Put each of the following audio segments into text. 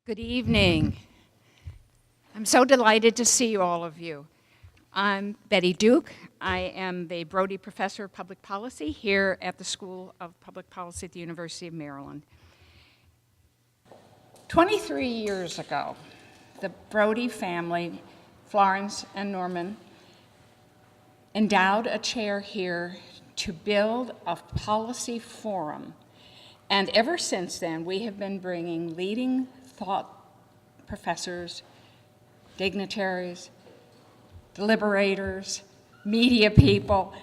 Good evening. I'm so delighted to see all of you. I'm Betty Duke. I am the Brody Professor of Public Policy here at the School of Public Policy at the University of Maryland. 23 years ago, the Brody family, Florence and Norman, endowed a chair here to build a policy forum. And ever since then, we have been bringing leading thought professors, dignitaries, deliberators, media people,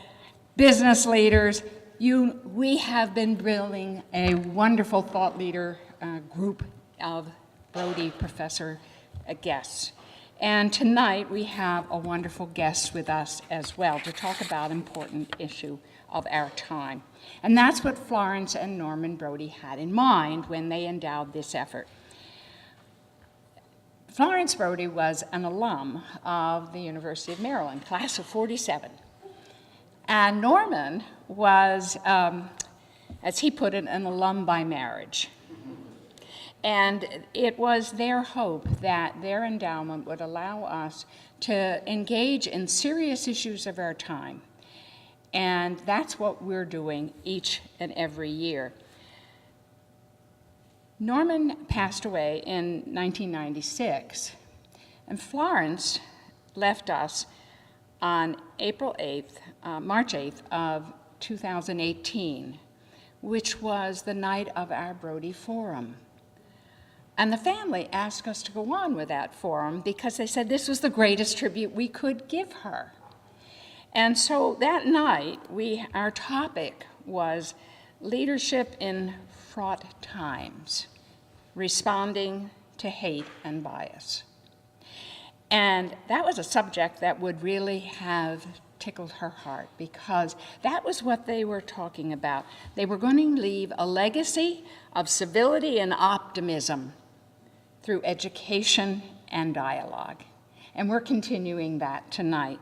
business leaders. We have been building a wonderful thought leader group of Brody professor guests. And tonight we have a wonderful guest with us as well to talk about an important issue of our time. And that's what Florence and Norman Brody had in mind when they endowed this effort. Florence Brody was an alum of the University of Maryland, class of 47. And Norman was, as he put it, an alum by marriage. And it was their hope that their endowment would allow us to engage in serious issues of our time. And that's what we're doing each and every year. Norman passed away in 1996, and Florence left us on March 8th of 2018, which was the night of our Brody Forum. And the family asked us to go on with that forum because they said this was the greatest tribute we could give her. And so that night, our topic was leadership in fraught times, responding to hate and bias. And that was a subject that would really have tickled her heart because that was what they were talking about. They were going to leave a legacy of civility and optimism through education and dialogue. And we're continuing that tonight.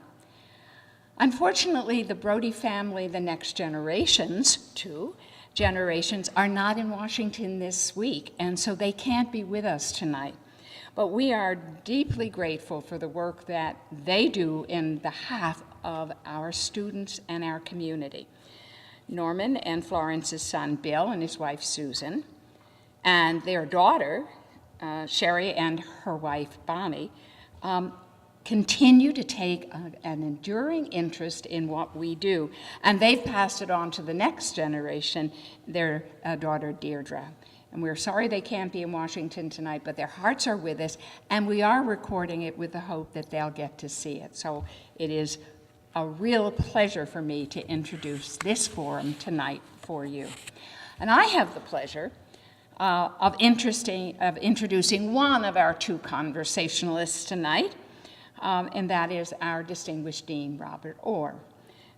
Unfortunately, the Brody family, the next generations, two generations, are not in Washington this week, and so they can't be with us tonight. But we are deeply grateful for the work that they do in behalf of our students and our community. Norman and Florence's son, Bill, and his wife, Susan, and their daughter, Sherry, and her wife, Bonnie, continue to take an enduring interest in what we do. And they've passed it on to the next generation, their daughter, Deirdre. And we're sorry they can't be in Washington tonight, but their hearts are with us, and we are recording it with the hope that they'll get to see it. So it is a real pleasure for me to introduce this forum tonight for you. And I have the pleasure of introducing one of our two conversationalists tonight, and that is our distinguished Dean, Robert Orr.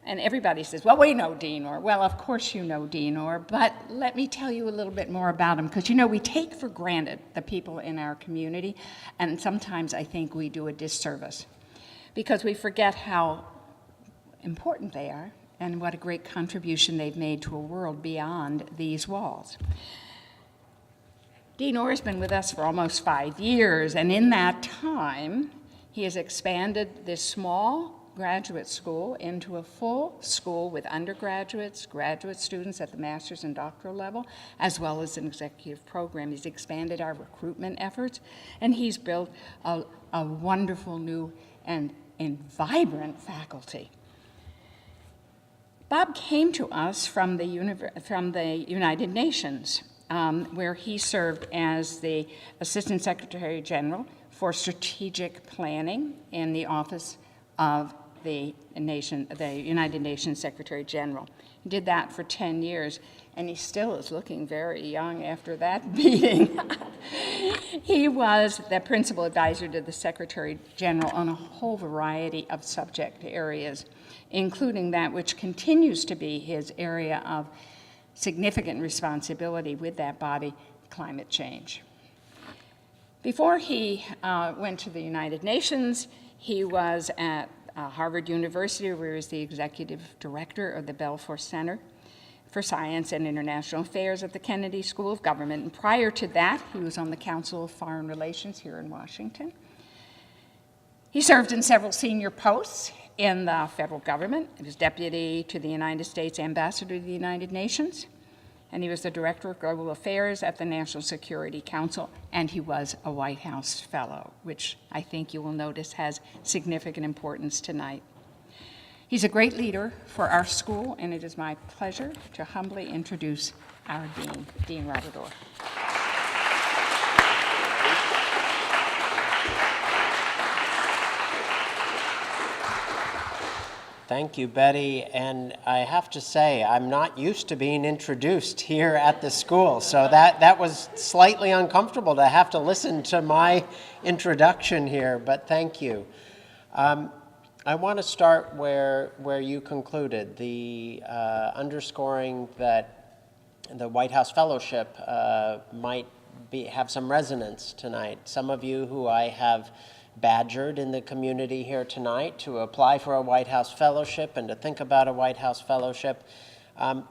And everybody says, well, we know Dean Orr. Well, of course you know Dean Orr, but let me tell you a little bit more about him, because we take for granted the people in our community, and sometimes I think we do a disservice, because we forget how important they are and what a great contribution they've made to a world beyond these walls. Dean Orr has been with us for almost 5 years, and in that time, he has expanded this small graduate school into a full school with undergraduates, graduate students at the master's and doctoral level, as well as an executive program. He's expanded our recruitment efforts, and he's built a wonderful new and vibrant faculty. Bob came to us from the United Nations, where he served as the Assistant Secretary General for Strategic Planning in the Office of the United Nations Secretary General. He did that for 10 years, and he still is looking very young after that meeting. He was the principal advisor to the Secretary General on a whole variety of subject areas, including that which continues to be his area of significant responsibility with that body, climate change. Before he went to the United Nations, he was at Harvard University, where he was the executive director of the Belfer Center for Science and International Affairs at the Kennedy School of Government. And prior to that, he was on the Council of Foreign Relations here in Washington. He served in several senior posts in the federal government. He was deputy to the United States Ambassador to the United Nations, and he was the Director of Global Affairs at the National Security Council, and he was a White House Fellow, which I think you will notice has significant importance tonight. He's a great leader for our school, and it is my pleasure to humbly introduce our Dean, Dean Robert Orr. Thank you, Betty, and I have to say, I'm not used to being introduced here at the school, so that was slightly uncomfortable to have to listen to my introduction here, but thank you. I want to start where you concluded, the underscoring that the White House Fellowship might have some resonance tonight. Some of you who I have badgered in the community here tonight to apply for a White House Fellowship and to think about a White House Fellowship.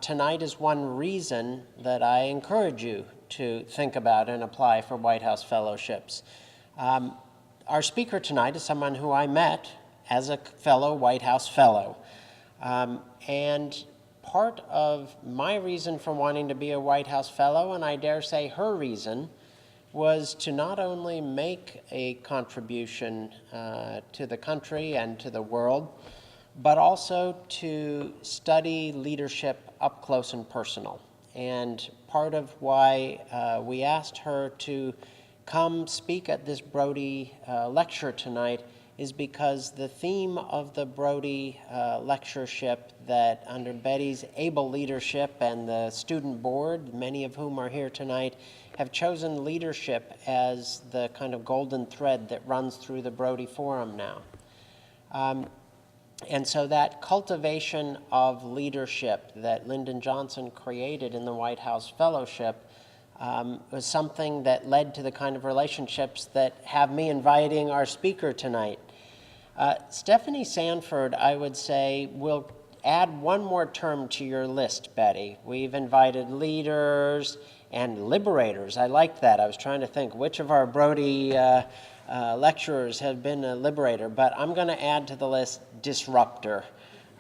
Tonight is one reason that I encourage you to think about and apply for White House Fellowships. Our speaker tonight is someone who I met as a fellow White House Fellow. And part of my reason for wanting to be a White House Fellow, and I dare say her reason, was to not only make a contribution to the country and to the world, but also to study leadership up close and personal. And part of why we asked her to come speak at this Brody lecture tonight is because the theme of the Brody lectureship, that under Betty's able leadership and the student board, many of whom are here tonight, have chosen leadership as the kind of golden thread that runs through the Brody Forum now. And so that cultivation of leadership that Lyndon Johnson created in the White House Fellowship was something that led to the kind of relationships that have me inviting our speaker tonight. Stefanie Sanford, I would say, will add one more term to your list, Betty. We've invited leaders and liberators. I like that. I was trying to think which of our Brody lecturers have been a liberator, but I'm going to add to the list disruptor.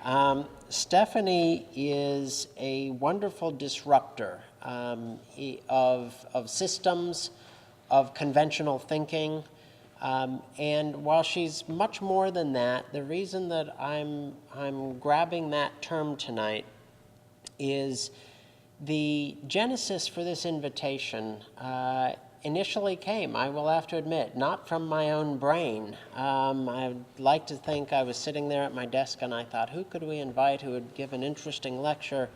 Stefanie is a wonderful disruptor of systems, of conventional thinking, and while she's much more than that, the reason that I'm grabbing that term tonight is the genesis for this invitation initially came, I will have to admit, not from my own brain. I'd like to think I was sitting there at my desk and I thought, who could we invite who would give an interesting lecture?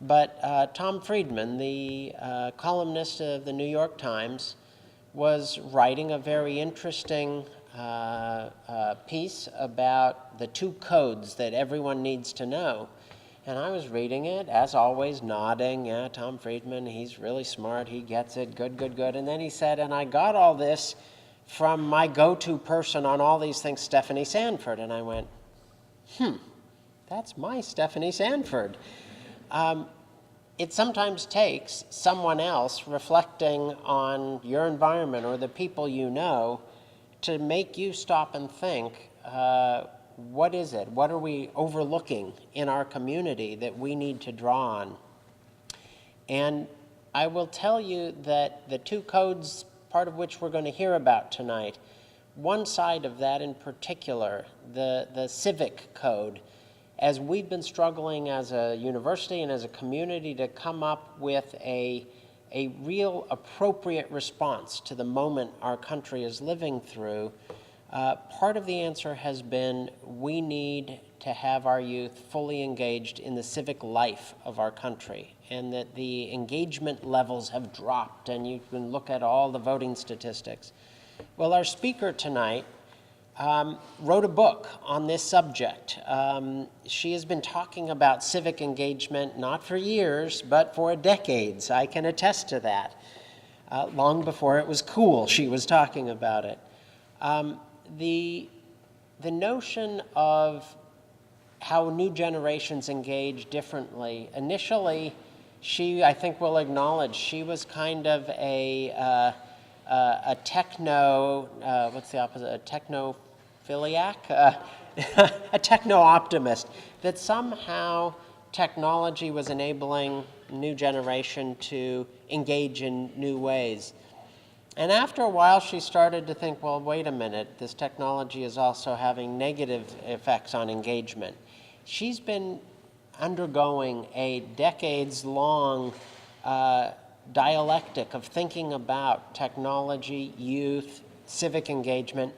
But Tom Friedman, the columnist of the New York Times, was writing a very interesting piece about the two codes that everyone needs to know. And I was reading it, as always, nodding. Yeah, Tom Friedman, he's really smart. He gets it. Good, good, good. And then he said, and I got all this from my go-to person on all these things, Stefanie Sanford. And I went, that's my Stefanie Sanford. It sometimes takes someone else reflecting on your environment or the people you know to make you stop and think, what is it? What are we overlooking in our community that we need to draw on? And I will tell you that the two codes, part of which we're going to hear about tonight, one side of that in particular, the civic code, as we've been struggling as a university and as a community to come up with a real appropriate response to the moment our country is living through, part of the answer has been we need to have our youth fully engaged in the civic life of our country, and that the engagement levels have dropped, and you can look at all the voting statistics. Well, our speaker tonight wrote a book on this subject. She has been talking about civic engagement not for years, but for decades. I can attest to that. Long before it was cool, she was talking about it. The notion of how new generations engage differently. Initially, she, I think, will acknowledge she was kind of a techno, what's the opposite, a technophiliac? A techno-optimist, that somehow technology was enabling new generation to engage in new ways. And after a while, she started to think, well, wait a minute, this technology is also having negative effects on engagement. She's been undergoing a decades-long dialectic of thinking about technology, youth, civic engagement,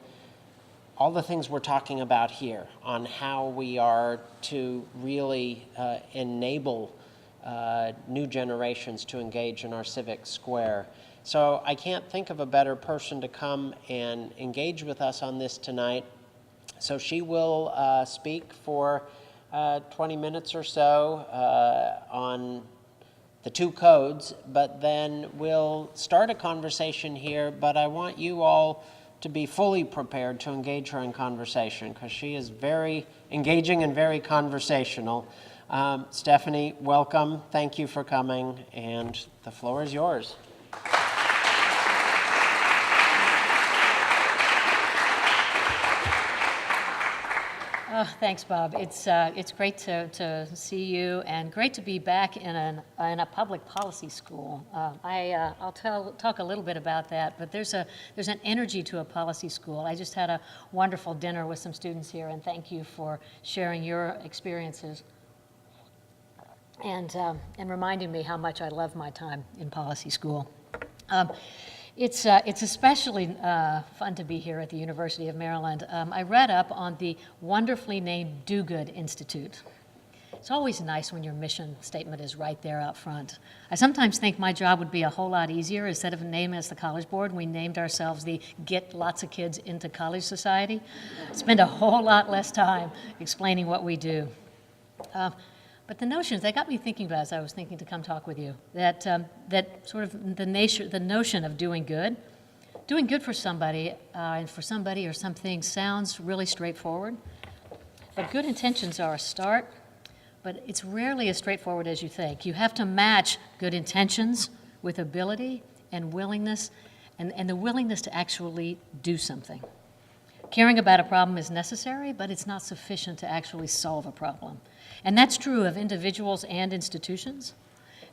all the things we're talking about here on how we are to really enable new generations to engage in our civic square. So I can't think of a better person to come and engage with us on this tonight. So she will speak for 20 minutes or so on the two codes, but then we'll start a conversation here, but I want you all to be fully prepared to engage her in conversation, because she is very engaging and very conversational. Stefanie, welcome. Thank you for coming, and the floor is yours. Oh, thanks, Bob. It's great to see you, and great to be back in a public policy school. I'll talk a little bit about that, but there's an energy to a policy school. I just had a wonderful dinner with some students here, and thank you for sharing your experiences and reminding me how much I love my time in policy school. It's especially fun to be here at the University of Maryland. I read up on the wonderfully named Do Good Institute. It's always nice when your mission statement is right there out front. I sometimes think my job would be a whole lot easier. Instead of naming us the College Board, we named ourselves the Get Lots of Kids into College Society. Spend a whole lot less time explaining what we do. But the notions, they got me thinking about, as I was thinking to come talk with you, that sort of the notion of doing good for somebody, and for somebody or something sounds really straightforward. But good intentions are a start, but it's rarely as straightforward as you think. You have to match good intentions with ability and willingness, and the willingness to actually do something. Caring about a problem is necessary, but it's not sufficient to actually solve a problem. And that's true of individuals and institutions.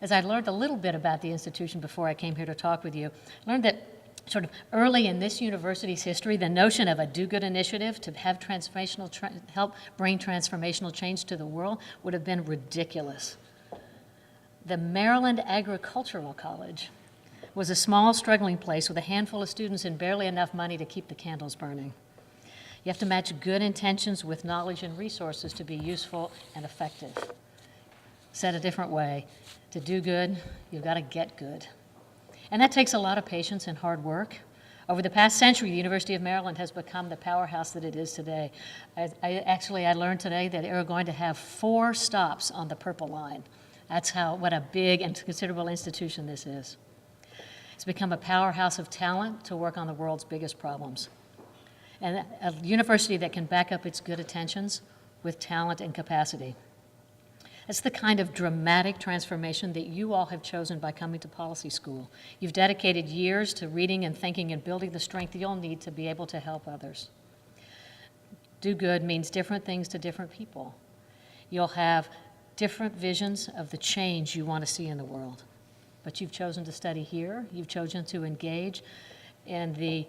As I learned a little bit about the institution before I came here to talk with you, I learned that sort of early in this university's history, the notion of a do-good initiative to have help bring transformational change to the world would have been ridiculous. The Maryland Agricultural College was a small, struggling place with a handful of students and barely enough money to keep the candles burning. You have to match good intentions with knowledge and resources to be useful and effective. Said a different way, to do good, you've got to get good. And that takes a lot of patience and hard work. Over the past century, the University of Maryland has become the powerhouse that it is today. I learned today that we're going to have 4 stops on the Purple Line. That's what a big and considerable institution this is. It's become a powerhouse of talent to work on the world's biggest problems. And a university that can back up its good intentions with talent and capacity. It's the kind of dramatic transformation that you all have chosen by coming to policy school. You've dedicated years to reading and thinking and building the strength you'll need to be able to help others. Do good means different things to different people. You'll have different visions of the change you want to see in the world. But you've chosen to study here. You've chosen to engage in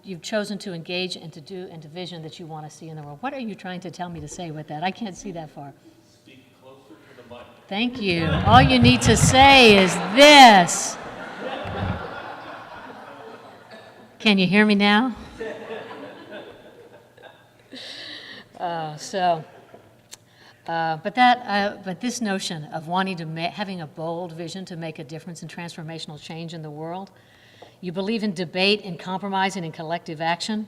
you've chosen to engage and to vision that you want to see in the world. What are you trying to tell me to say with that? I can't see that far. Speak closer to the mic. Thank you. All you need to say is this. Can you hear me now? But this notion of wanting to having a bold vision to make a difference in transformational change in the world, you believe in debate and compromise and in collective action,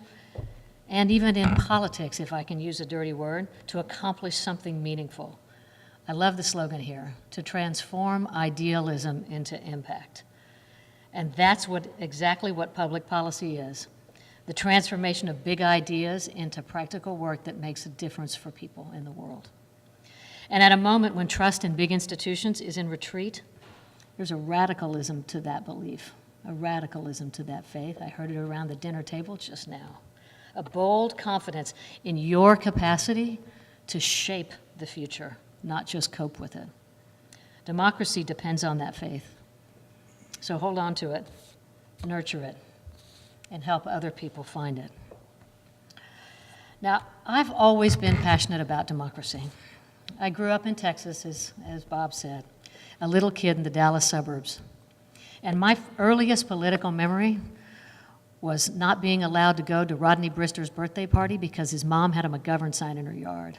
and even in politics, if I can use a dirty word, to accomplish something meaningful. I love the slogan here, to transform idealism into impact. And that's exactly what public policy is. the transformation of big ideas into practical work that makes a difference for people in the world. And at a moment when trust in big institutions is in retreat, there's a radicalism to that belief, a radicalism to that faith. I heard it around the dinner table just now. A bold confidence in your capacity to shape the future, not just cope with it. Democracy depends on that faith. So hold on to it, nurture it, and help other people find it. Now, I've always been passionate about democracy. I grew up in Texas, as Bob said, a little kid in the Dallas suburbs. And my earliest political memory was not being allowed to go to Rodney Brister's birthday party because his mom had a McGovern sign in her yard.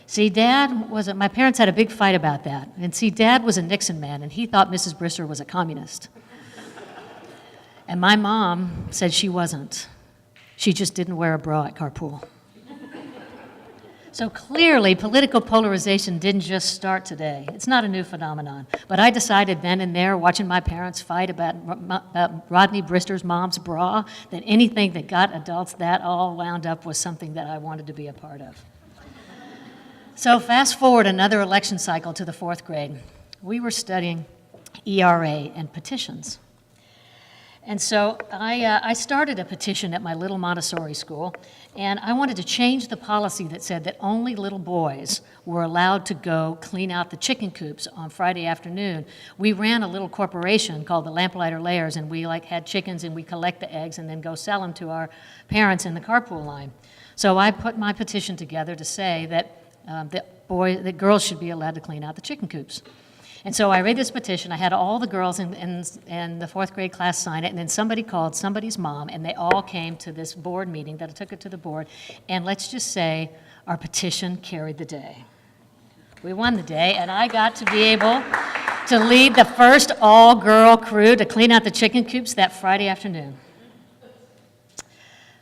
See, my parents had a big fight about that. And see, Dad was a Nixon man, and he thought Mrs. Brister was a communist. And my mom said she wasn't. She just didn't wear a bra at carpool. So clearly, political polarization didn't just start today. It's not a new phenomenon. But I decided then and there, watching my parents fight about Rodney Brister's mom's bra, that anything that got adults that all wound up was something that I wanted to be a part of. So fast forward another election cycle to the 4th grade. We were studying ERA and petitions. And so I started a petition at my little Montessori school, and I wanted to change the policy that said that only little boys were allowed to go clean out the chicken coops on Friday afternoon. We ran a little corporation called the Lamplighter Layers, and we had chickens, and we collect the eggs and then go sell them to our parents in the carpool line. So I put my petition together to say that girls should be allowed to clean out the chicken coops. And so I read this petition. I had all the girls in the 4th grade class sign it, and then somebody called somebody's mom, and they all came to this board meeting that I took it to the board. And let's just say our petition carried the day. We won the day, and I got to be able to lead the first all-girl crew to clean out the chicken coops that Friday afternoon.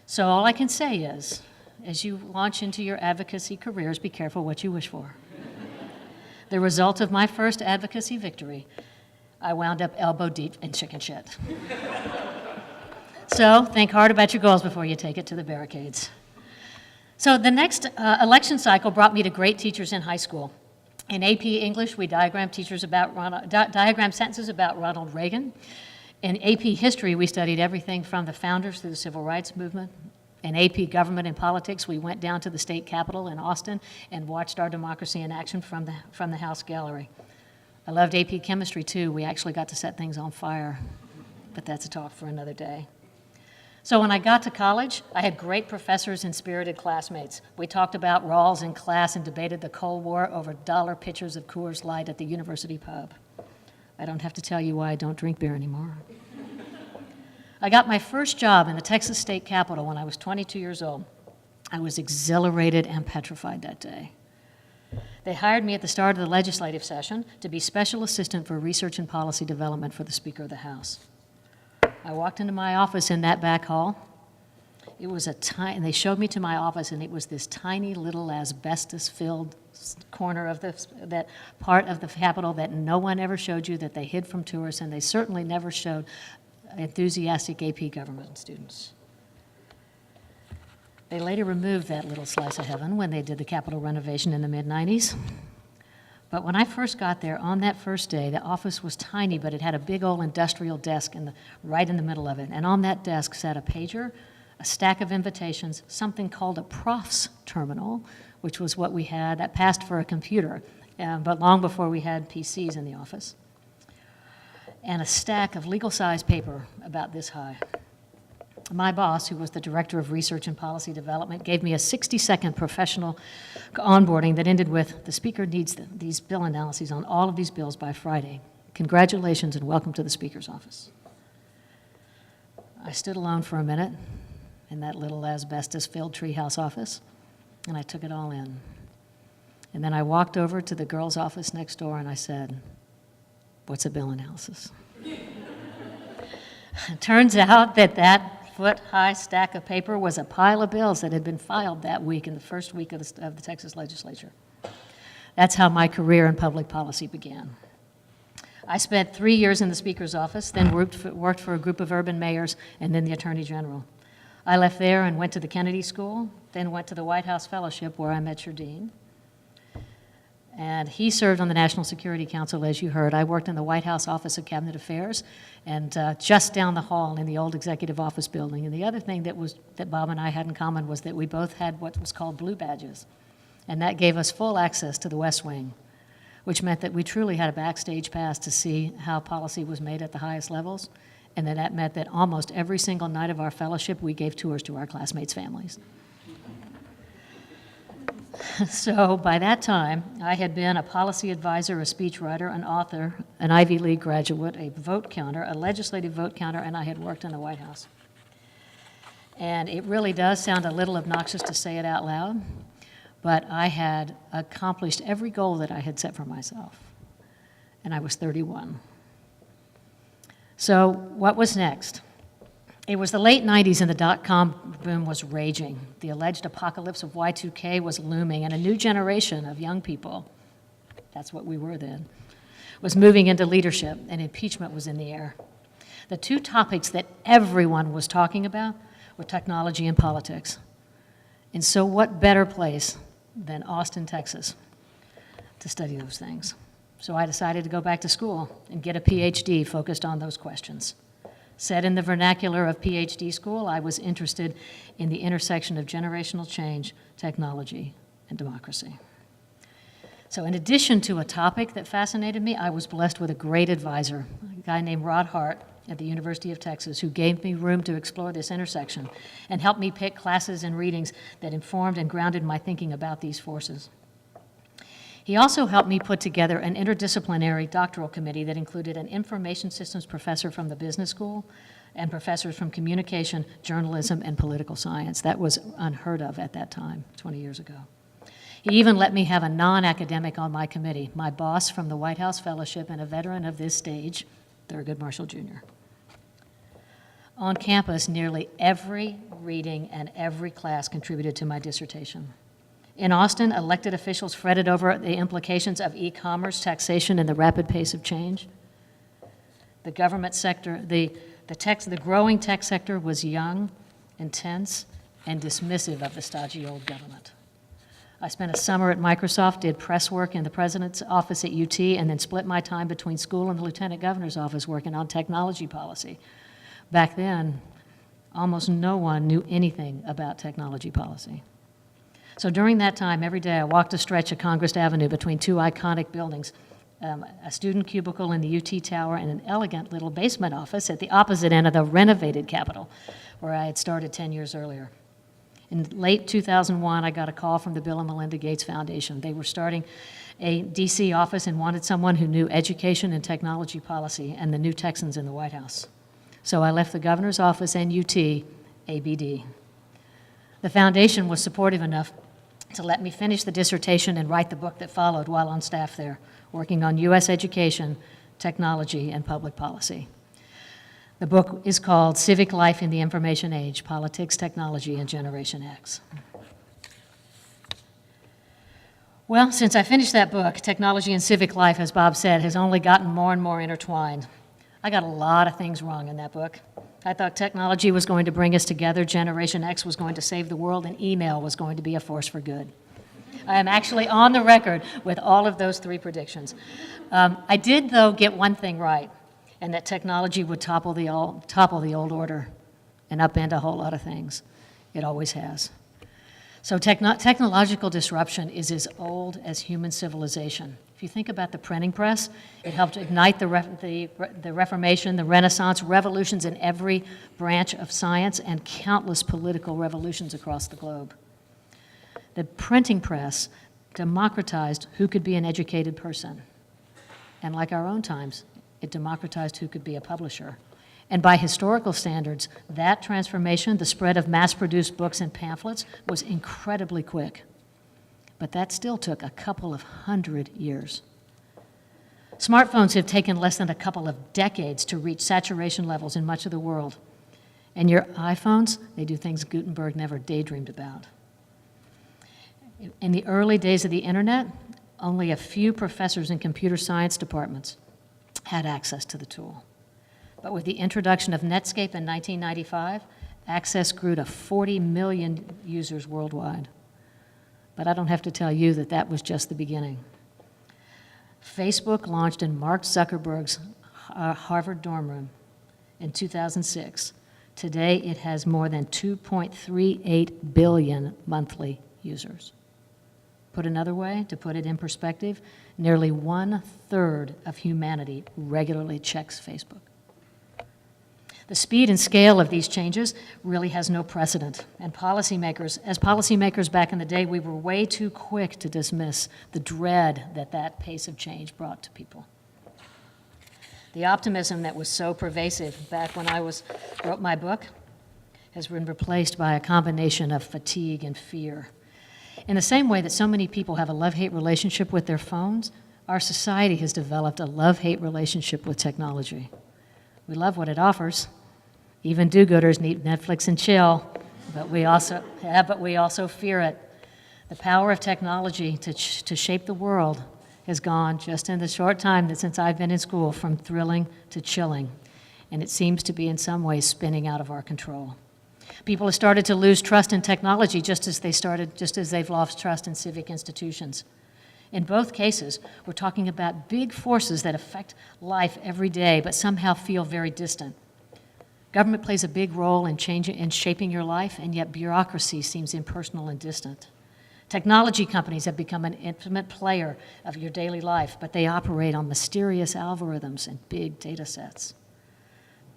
So all I can say is, as you launch into your advocacy careers, be careful what you wish for. The result of my first advocacy victory, I wound up elbow deep in chicken shit. So think hard about your goals before you take it to the barricades. So the next election cycle brought me to great teachers in high school. In AP English, we diagrammed sentences about Ronald Reagan. In AP History, we studied everything from the founders through the Civil Rights Movement. In AP Government and Politics, we went down to the state capitol in Austin and watched our democracy in action from the House Gallery. I loved AP Chemistry, too. We actually got to set things on fire, but that's a talk for another day. So when I got to college, I had great professors and spirited classmates. We talked about Rawls in class and debated the Cold War over dollar pitchers of Coors Light at the university pub. I don't have to tell you why I don't drink beer anymore. I got my first job in the Texas State Capitol when I was 22 years old. I was exhilarated and petrified that day. They hired me at the start of the legislative session to be special assistant for research and policy development for the Speaker of the House. I walked into my office in that back hall. It was and they showed me to my office, and it was this tiny little asbestos-filled corner of that part of the Capitol that no one ever showed you, that they hid from tourists, and they certainly never showed enthusiastic AP government students. They later removed that little slice of heaven when they did the Capitol renovation in the mid-90s. But when I first got there, on that first day, the office was tiny, but it had a big old industrial desk right in the middle of it. And on that desk sat a pager, a stack of invitations, something called a prof's terminal, which was what we had that passed for a computer, but long before we had PCs in the office, and a stack of legal-size paper about this high. My boss, who was the director of research and policy development, gave me a 60-second professional onboarding that ended with, the speaker needs these bill analyses on all of these bills by Friday. Congratulations and welcome to the speaker's office. I stood alone for a minute in that little asbestos-filled treehouse office, and I took it all in. And then I walked over to the girl's office next door and I said, "What's a bill analysis?" It turns out that foot-high stack of paper was a pile of bills that had been filed that week in the first week of the Texas legislature. That's how my career in public policy began. I spent 3 years in the Speaker's office, then worked for a group of urban mayors, and then the Attorney General. I left there and went to the Kennedy School, then went to the White House Fellowship where I met your dean. And he served on the National Security Council, as you heard. I worked in the White House Office of Cabinet Affairs and just down the hall in the old Executive Office building. And the other thing that Bob and I had in common was that we both had what was called blue badges. And that gave us full access to the West Wing, which meant that we truly had a backstage pass to see how policy was made at the highest levels. And that meant that almost every single night of our fellowship, we gave tours to our classmates' families. So by that time, I had been a policy advisor, a speechwriter, an author, an Ivy League graduate, a vote counter, a legislative vote counter, and I had worked in the White House. And it really does sound a little obnoxious to say it out loud, but I had accomplished every goal that I had set for myself, and I was 31. So what was next? It was the late 90s and the dot-com boom was raging. The alleged apocalypse of Y2K was looming, and a new generation of young people, that's what we were then, was moving into leadership, and impeachment was in the air. The two topics that everyone was talking about were technology and politics. And so what better place than Austin, Texas, to study those things? So I decided to go back to school and get a PhD focused on those questions. Said in the vernacular of PhD school, I was interested in the intersection of generational change, technology, and democracy. So in addition to a topic that fascinated me, I was blessed with a great advisor, a guy named Rod Hart at the University of Texas, who gave me room to explore this intersection and helped me pick classes and readings that informed and grounded my thinking about these forces. He also helped me put together an interdisciplinary doctoral committee that included an information systems professor from the business school and professors from communication, journalism, and political science. That was unheard of at that time, 20 years ago. He even let me have a non-academic on my committee, my boss from the White House Fellowship and a veteran of this stage, Thurgood Marshall Jr. On campus, nearly every reading and every class contributed to my dissertation. In Austin, elected officials fretted over the implications of e-commerce, taxation, and the rapid pace of change. The government sector, the growing tech sector was young, intense, and dismissive of the stodgy old government. I spent a summer at Microsoft, did press work in the president's office at UT, and then split my time between school and the lieutenant governor's office working on technology policy. Back then, almost no one knew anything about technology policy. So during that time, every day I walked a stretch of Congress Avenue between two iconic buildings, a student cubicle in the UT Tower and an elegant little basement office at the opposite end of the renovated Capitol, where I had started 10 years earlier. In late 2001, I got a call from the Bill and Melinda Gates Foundation. They were starting a DC office and wanted someone who knew education and technology policy and the new Texans in the White House. So I left the governor's office and UT, ABD. The foundation was supportive enough to let me finish the dissertation and write the book that followed while on staff there, working on U.S. education, technology, and public policy. The book is called Civic Life in the Information Age, Politics, Technology, and Generation X. Well, since I finished that book, Technology and Civic Life, as Bob said, has only gotten more and more intertwined. I got a lot of things wrong in that book. I thought technology was going to bring us together, Generation X was going to save the world, and email was going to be a force for good. I am actually on the record with all of those three predictions. I did, though, get one thing right, and that technology would topple the old order and upend a whole lot of things. It always has. So technological disruption is as old as human civilization. If you think about the printing press, it helped ignite the Reformation, the Renaissance, revolutions in every branch of science, and countless political revolutions across the globe. The printing press democratized who could be an educated person. And like our own times, it democratized who could be a publisher. And by historical standards, that transformation, the spread of mass-produced books and pamphlets, was incredibly quick. But that still took a couple of 100 years. Smartphones have taken less than a couple of decades to reach saturation levels in much of the world. And your iPhones, they do things Gutenberg never daydreamed about. In the early days of the internet, only a few professors in computer science departments had access to the tool. But with the introduction of Netscape in 1995 Access grew to 40 million users worldwide. But I don't have to tell you that that was just the beginning. Facebook launched in Mark Zuckerberg's Harvard dorm room in 2006. Today, it has more than 2.38 billion monthly users. Put another way, to put it in perspective, nearly 1/3 of humanity regularly checks Facebook. The speed and scale of these changes really has no precedent. And as policymakers back in the day, we were way too quick to dismiss the dread that that pace of change brought to people. The optimism that was so pervasive back when I wrote my book has been replaced by a combination of fatigue and fear. In the same way that so many people have a love-hate relationship with their phones, our society has developed a love-hate relationship with technology. We love what it offers. Even do-gooders need Netflix and chill, but we also fear it. The power of technology to shape the world has gone, just in the short time that since I've been in school, from thrilling to chilling, and it seems to be in some ways spinning out of our control. People have started to lose trust in technology just as they've lost trust in civic institutions. In both cases, we're talking about big forces that affect life every day, but somehow feel very distant. Government plays a big role in shaping your life, and yet bureaucracy seems impersonal and distant. Technology companies have become an intimate player of your daily life, but they operate on mysterious algorithms and big data sets,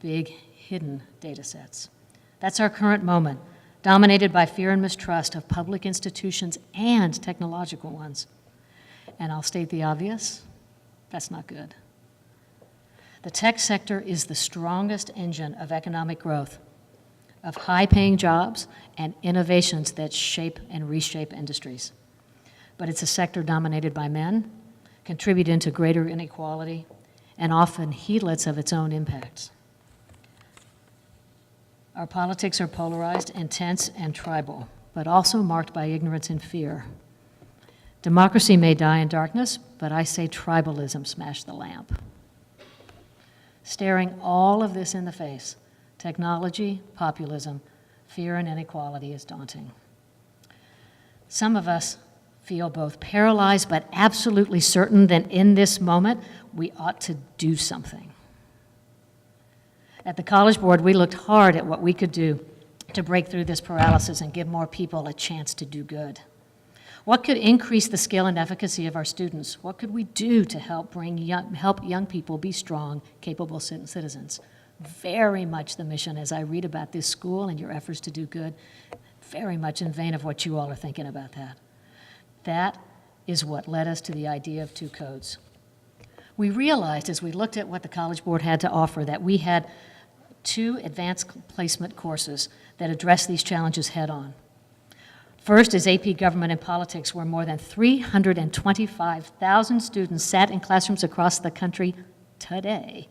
big hidden data sets. That's our current moment, dominated by fear and mistrust of public institutions and technological ones. And I'll state the obvious, that's not good. The tech sector is the strongest engine of economic growth, of high-paying jobs and innovations that shape and reshape industries. But it's a sector dominated by men, contributing to greater inequality, and often heedless of its own impacts. Our politics are polarized, intense, and tribal, but also marked by ignorance and fear. Democracy may die in darkness, but I say tribalism smashed the lamp. Staring all of this in the face, technology, populism, fear, and inequality is daunting. Some of us feel both paralyzed but absolutely certain that in this moment, we ought to do something. At the College Board, we looked hard at what we could do to break through this paralysis and give more people a chance to do good. What could increase the skill and efficacy of our students? What could we do to help young people be strong, capable citizens? Very much the mission as I read about this school and your efforts to do good, very much in vein of what you all are thinking about that. That is what led us to the idea of 2 codes. We realized as we looked at what the College Board had to offer that we had 2 advanced placement courses that address these challenges head on. First is AP Government and Politics, where more than 325,000 students sat in classrooms across the country today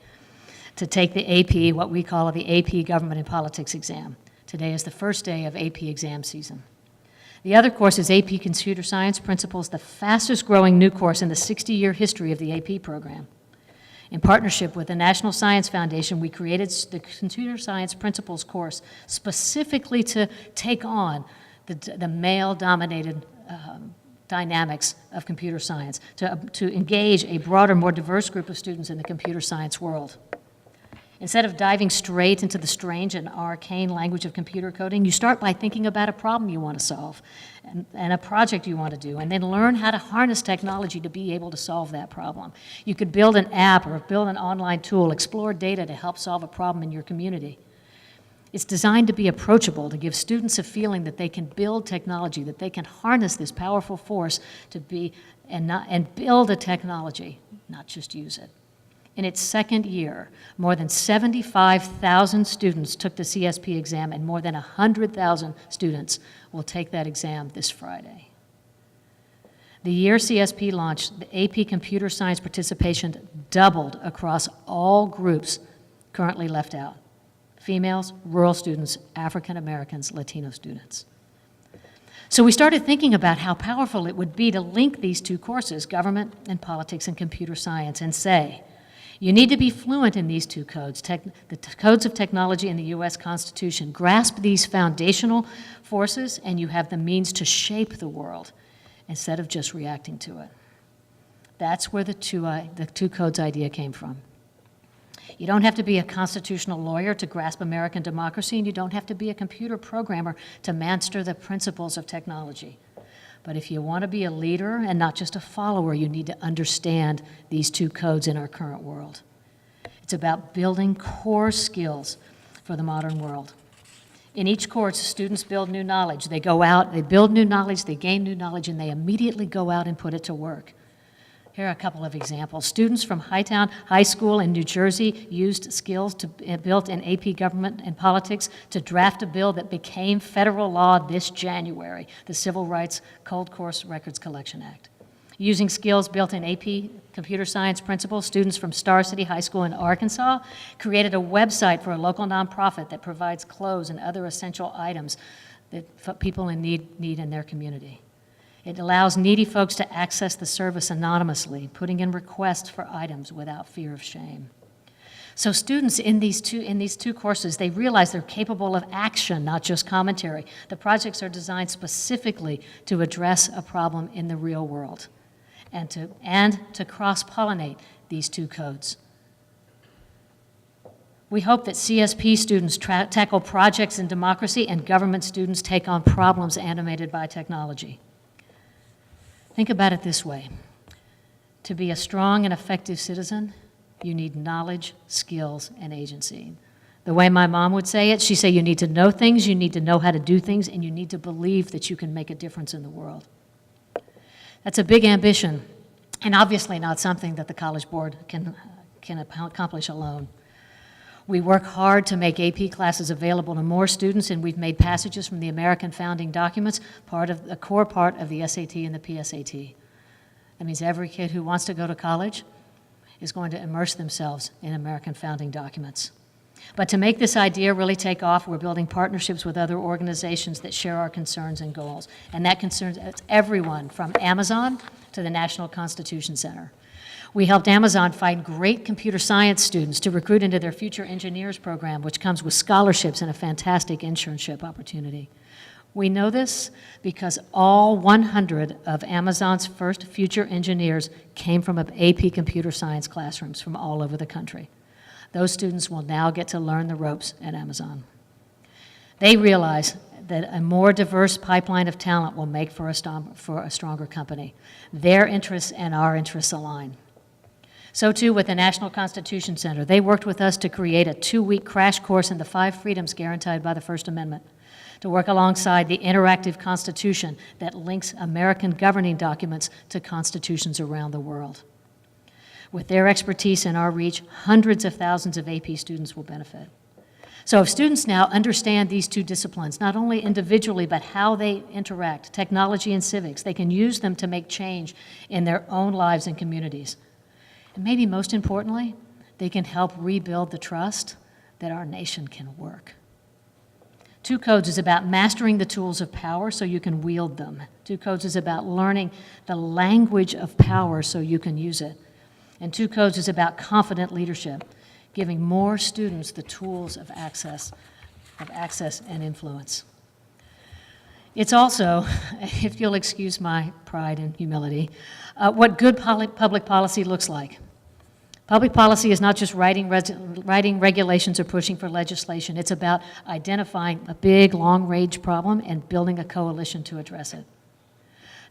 to take the AP, what we call the AP Government and Politics exam. Today is the first day of AP exam season. The other course is AP Computer Science Principles, the fastest growing new course in the 60-year history of the AP program. In partnership with the National Science Foundation, we created the Computer Science Principles course specifically to take on the male-dominated dynamics of computer science, to engage a broader, more diverse group of students in the computer science world. Instead of diving straight into the strange and arcane language of computer coding, you start by thinking about a problem you want to solve and a project you want to do, and then learn how to harness technology to be able to solve that problem. You could build an app or build an online tool, explore data to help solve a problem in your community. It's designed to be approachable, to give students a feeling that they can build technology, that they can harness this powerful force to be and build a technology, not just use it. In its second year, more than 75,000 students took the CSP exam, and more than 100,000 students will take that exam this Friday. The year CSP launched, the AP Computer Science participation doubled across all groups currently left out: females, rural students, African Americans, Latino students. So we started thinking about how powerful it would be to link these 2 courses, government and politics and computer science, and say, You need to be fluent in these two codes, the codes of technology and the U.S. Constitution. Grasp these foundational forces, and you have the means to shape the world instead of just reacting to it. That's where the two codes idea came from. You don't have to be a constitutional lawyer to grasp American democracy, and you don't have to be a computer programmer to master the principles of technology. But if you want to be a leader and not just a follower, you need to understand these two codes in our current world. It's about building core skills for the modern world. In each course, students build new knowledge. They go out, they build new knowledge, they gain new knowledge, and they immediately go out and put it to work. Here are a couple of examples. Students from Hightown High School in New Jersey used skills built in AP Government and Politics to draft a bill that became federal law this January, the Civil Rights Cold Course Records Collection Act. Using skills built in AP Computer Science principles, students from Star City High School in Arkansas created a website for a local nonprofit that provides clothes and other essential items that people in need in their community. It allows needy folks to access the service anonymously, putting in requests for items without fear of shame. So students in these two courses, they realize they're capable of action, not just commentary. The projects are designed specifically to address a problem in the real world and to cross-pollinate these two codes. We hope that CSP students tackle projects in democracy and government students take on problems animated by technology. Think about it this way. To be a strong and effective citizen, you need knowledge, skills, and agency. The way my mom would say it, she'd say you need to know things, you need to know how to do things, and you need to believe that you can make a difference in the world. That's a big ambition, and obviously not something that the College Board can accomplish alone. We work hard to make AP classes available to more students, and we've made passages from the American founding documents a core part of the SAT and the PSAT. That means every kid who wants to go to college is going to immerse themselves in American founding documents. But to make this idea really take off, we're building partnerships with other organizations that share our concerns and goals. And that concerns everyone from Amazon to the National Constitution Center. We helped Amazon find great computer science students to recruit into their Future Engineers program, which comes with scholarships and a fantastic internship opportunity. We know this because all 100 of Amazon's first Future Engineers came from AP computer science classrooms from all over the country. Those students will now get to learn the ropes at Amazon. They realize that a more diverse pipeline of talent will make for a stronger company. Their interests and our interests align. So too with the National Constitution Center. They worked with us to create a 2-week crash course in the 5 freedoms guaranteed by the First Amendment, to work alongside the interactive Constitution that links American governing documents to constitutions around the world. With their expertise and our reach, hundreds of thousands of AP students will benefit. So if students now understand these two disciplines, not only individually, but how they interact, technology and civics, they can use them to make change in their own lives and communities. And maybe most importantly, they can help rebuild the trust that our nation can work. Two Codes is about mastering the tools of power so you can wield them. Two Codes is about learning the language of power so you can use it. And Two Codes is about confident leadership, giving more students the tools of access and influence. It's also, if you'll excuse my pride and humility, what good public policy looks like. Public policy is not just writing regulations or pushing for legislation. It's about identifying a big, long-range problem and building a coalition to address it.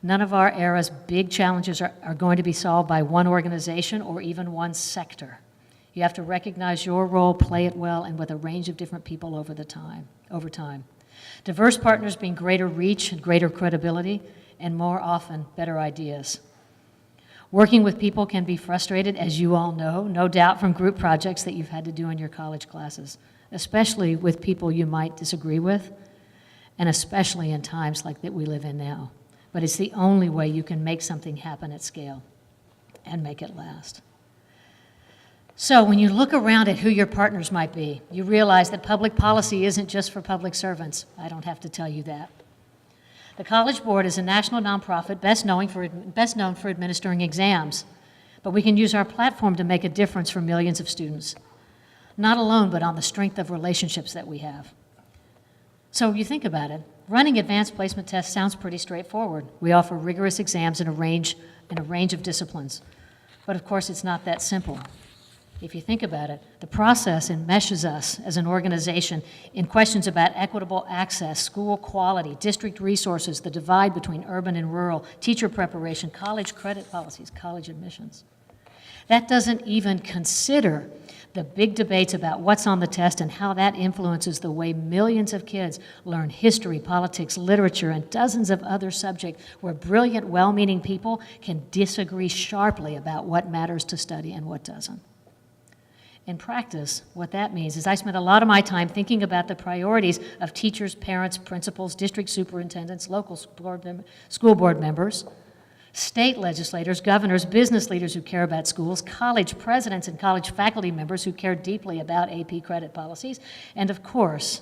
None of our era's big challenges are going to be solved by one organization or even one sector. You have to recognize your role, play it well, and with a range of different people over time. Diverse partners bring greater reach and greater credibility, and more often, better ideas. Working with people can be frustrated, as you all know, no doubt from group projects that you've had to do in your college classes, especially with people you might disagree with, and especially in times like that we live in now. But it's the only way you can make something happen at scale and make it last. So when you look around at who your partners might be, you realize that public policy isn't just for public servants. I don't have to tell you that. The College Board is a national nonprofit best known for administering exams. But we can use our platform to make a difference for millions of students. Not alone, but on the strength of relationships that we have. So you think about it, running advanced placement tests sounds pretty straightforward. We offer rigorous exams in a range of disciplines. But of course, it's not that simple. If you think about it, the process enmeshes us as an organization in questions about equitable access, school quality, district resources, the divide between urban and rural, teacher preparation, college credit policies, college admissions. That doesn't even consider the big debates about what's on the test and how that influences the way millions of kids learn history, politics, literature, and dozens of other subjects where brilliant, well-meaning people can disagree sharply about what matters to study and what doesn't. In practice, what that means is I spent a lot of my time thinking about the priorities of teachers, parents, principals, district superintendents, local school board members, state legislators, governors, business leaders who care about schools, college presidents and college faculty members who care deeply about AP credit policies, and of course,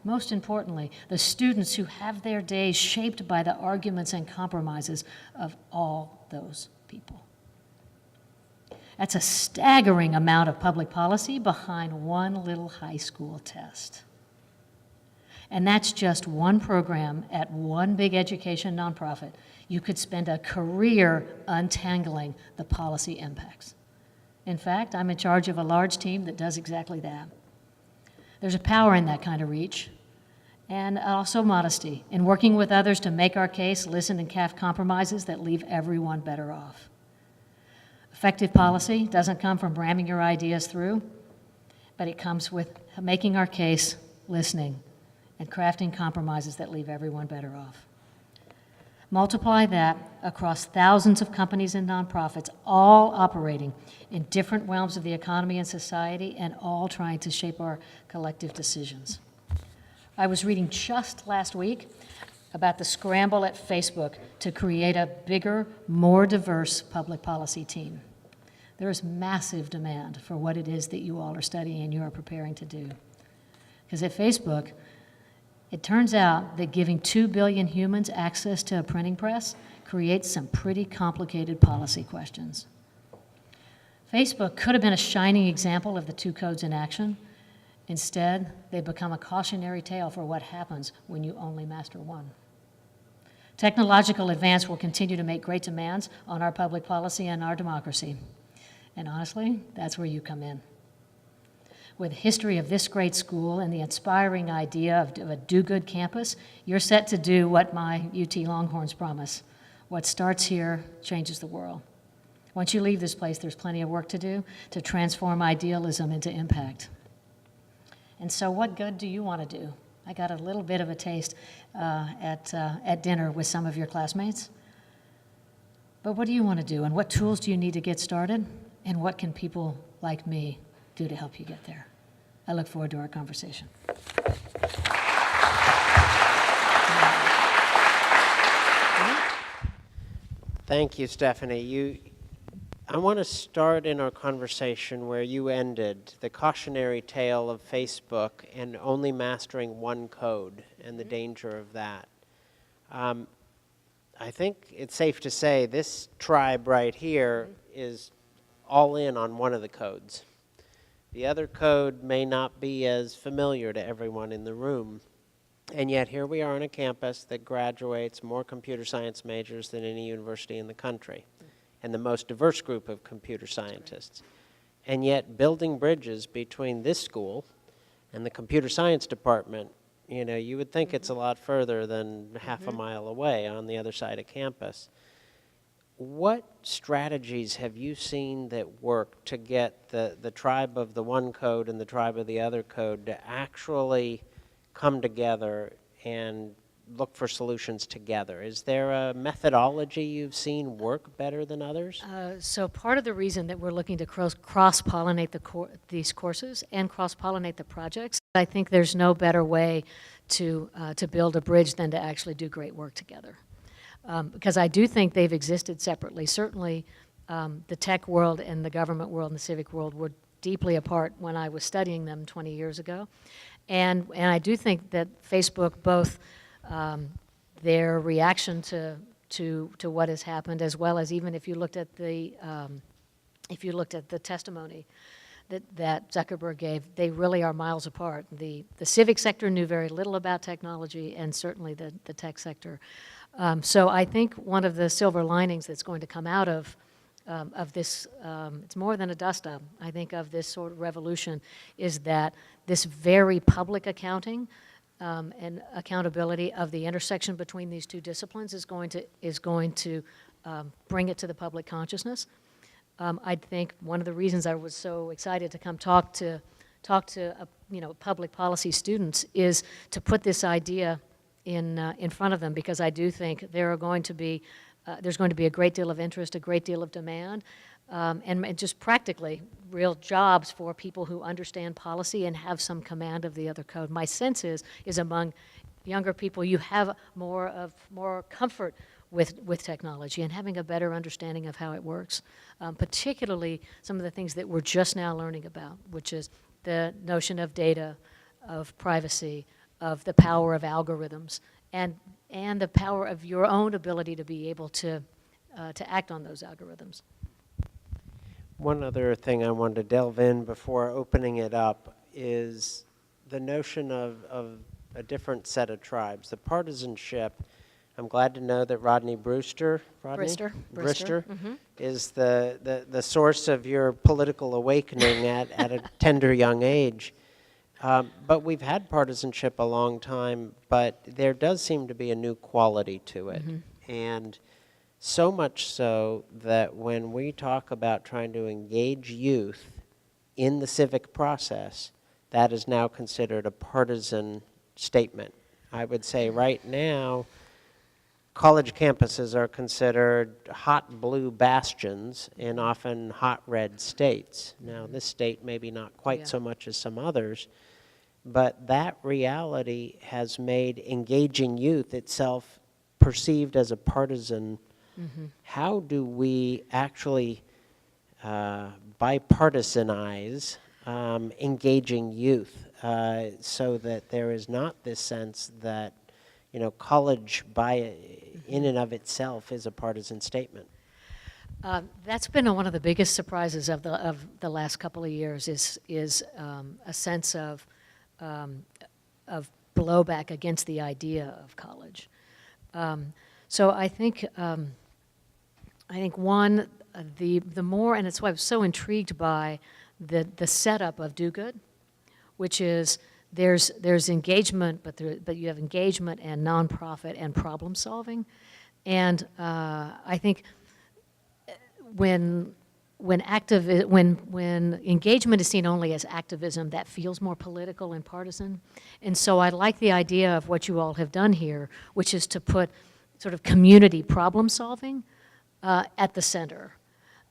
most importantly, the students who have their days shaped by the arguments and compromises of all those people. That's a staggering amount of public policy behind one little high school test. And that's just one program at one big education nonprofit. You could spend a career untangling the policy impacts. In fact, I'm in charge of a large team that does exactly that. There's a power in that kind of reach, and also modesty in working with others to make our case, listen and craft compromises that leave everyone better off. Effective policy doesn't come from ramming your ideas through, but it comes with making our case, listening, and crafting compromises that leave everyone better off. Multiply that across thousands of companies and nonprofits, all operating in different realms of the economy and society, and all trying to shape our collective decisions. I was reading just last week about the scramble at Facebook to create a bigger, more diverse public policy team. There is massive demand for what it is that you all are studying and you are preparing to do. Because at Facebook, it turns out that giving 2 billion humans access to a printing press creates some pretty complicated policy questions. Facebook could have been a shining example of the two codes in action. Instead, they've become a cautionary tale for what happens when you only master one. Technological advance will continue to make great demands on our public policy and our democracy. And honestly, that's where you come in. With a history of this great school and the inspiring idea of a do-good campus, you're set to do what my UT Longhorns promise. What starts here changes the world. Once you leave this place, there's plenty of work to do to transform idealism into impact. And so what good do you want to do? I got a little bit of a taste at dinner with some of your classmates. But what do you want to do? And what tools do you need to get started? And what can people like me do to help you get there? I look forward to our conversation. Thank you, Stefanie. I want to start in our conversation where you ended, the cautionary tale of Facebook and only mastering one code and the danger of that. I think it's safe to say this tribe right here is all in on one of the codes. The other code may not be as familiar to everyone in the room, and yet here we are on a campus that graduates more computer science majors than any university in the country, and the most diverse group of computer scientists. And yet building bridges between this school and the computer science department, you know, you would think it's a lot further than half a mile away on the other side of campus. What strategies have you seen that work to get the tribe of the one code and the tribe of the other code to actually come together and look for solutions together? Is there a methodology you've seen work better than others? So part of the reason that we're looking to cross-pollinate these courses and cross-pollinate the projects, I think there's no better way to build a bridge than to actually do great work together. Because I do think they've existed separately. Certainly the tech world and the government world and the civic world were deeply apart when I was studying them 20 years ago. And I do think that Facebook, both their reaction to what has happened, as well as even if you looked at the if you looked at the testimony that Zuckerberg gave, they really are miles apart. The civic sector knew very little about technology, and certainly the tech sector. So I think one of the silver linings that's going to come out of this, it's more than a dust-up, I think, of this sort of revolution, is that this very public accounting and accountability of the intersection between these two disciplines is going to bring it to the public consciousness. I think one of the reasons I was so excited to come talk to public policy students is to put this idea in front of them, because I do think there's going to be a great deal of interest, a great deal of demand, and just practically real jobs for people who understand policy and have some command of the other code. My sense is among younger people, you have more comfort with technology and having a better understanding of how it works, particularly some of the things that we're just now learning about, which is the notion of data, of privacy, of the power of algorithms, and the power of your own ability to be able to act on those algorithms. One other thing I wanted to delve in before opening it up is the notion of a different set of tribes, the partisanship. I'm glad to know that Rodney Brewster, Brister. is the source of your political awakening at a tender young age. But we've had partisanship a long time, but there does seem to be a new quality to it. And so much so that when we talk about trying to engage youth in the civic process, that is now considered a partisan statement. I would say right now, college campuses are considered hot blue bastions in often hot red states. Now, this state maybe not quite so much as some others, but that reality has made engaging youth itself perceived as a partisan. How do we actually bipartisanize engaging youth so that there is not this sense that college in and of itself is a partisan statement? That's been one of the biggest surprises of the last couple of years is a sense of blowback against the idea of college. So I think one, the more, and it's why I was so intrigued by the setup of Do Good, which is there's engagement, but you have engagement and nonprofit and problem solving, and I think when engagement is seen only as activism, that feels more political and partisan. And so I like the idea of what you all have done here, which is to put sort of community problem solving at the center.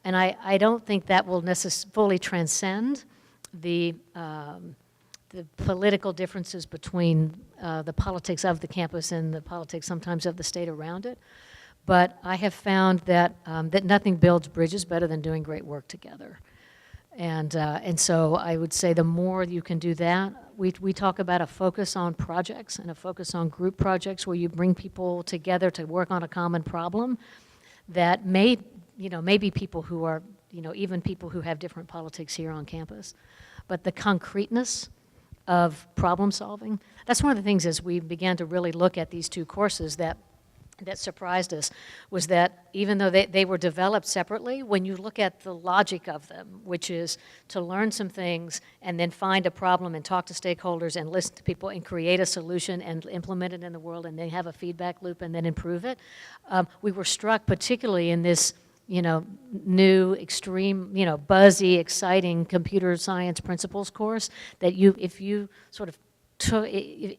And I don't think that will fully transcend the political differences between the politics of the campus and the politics sometimes of the state around it. But I have found that that nothing builds bridges better than doing great work together. And so I would say the more you can do that, we talk about a focus on projects and a focus on group projects where you bring people together to work on a common problem that maybe people who are, even people who have different politics here on campus. But the concreteness of problem solving, that's one of the things as we began to really look at these two courses that surprised us, was that even though they were developed separately, when you look at the logic of them, which is to learn some things and then find a problem and talk to stakeholders and listen to people and create a solution and implement it in the world and then have a feedback loop and then improve it, we were struck particularly in this new, extreme, buzzy, exciting computer science principles course that if you sort of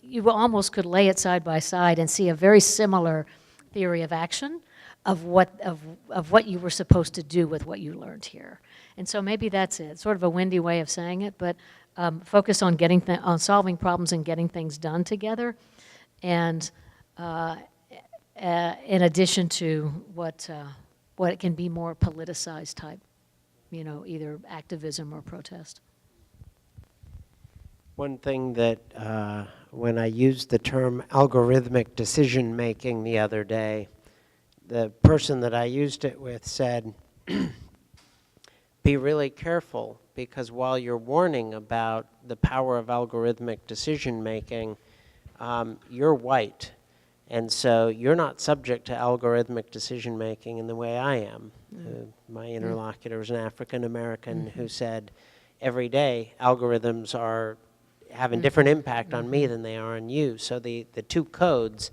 you almost could lay it side by side and see a very similar theory of action of what you were supposed to do with what you learned here. And so maybe that's it, sort of a windy way of saying it, but focus on on solving problems and getting things done together, and in addition to what can be more politicized type, either activism or protest. One thing that when I used the term algorithmic decision making the other day, the person that I used it with said, be really careful, because while you're warning about the power of algorithmic decision-making, you're white. And so you're not subject to algorithmic decision-making in the way I am. My interlocutor was an African-American who said, every day, algorithms are having different impact on me than they are on you. So the two codes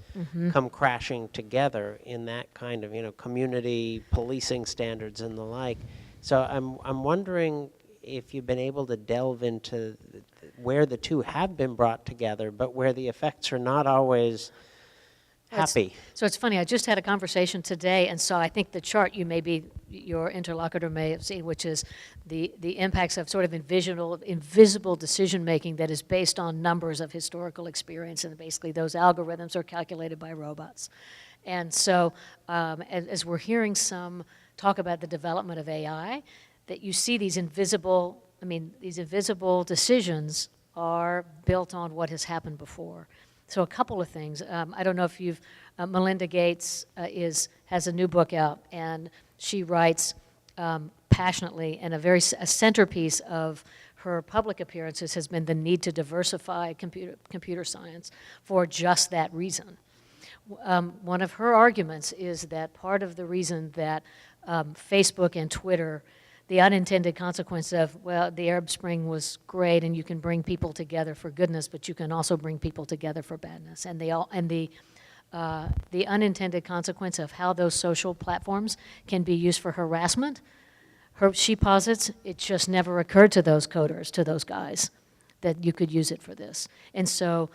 come crashing together in that kind of, community policing standards and the like. So I'm wondering if you've been able to delve into where the two have been brought together, but where the effects are not always happy. So it's funny, I just had a conversation today, and so I think the chart your interlocutor may have seen, which is the impacts of sort of invisible decision-making that is based on numbers of historical experience, and basically those algorithms are calculated by robots. And so as we're hearing some talk about the development of AI, that you see these invisible decisions are built on what has happened before. So a couple of things. I don't know if you've, Melinda Gates has a new book out, and she writes passionately, and a centerpiece of her public appearances has been the need to diversify computer science for just that reason. One of her arguments is that part of the reason that Facebook and Twitter, the unintended consequence of, well, the Arab Spring was great and you can bring people together for goodness, but you can also bring people together for badness. And the unintended consequence of how those social platforms can be used for harassment, she posits it just never occurred to those coders, to those guys, that you could use it for this. And so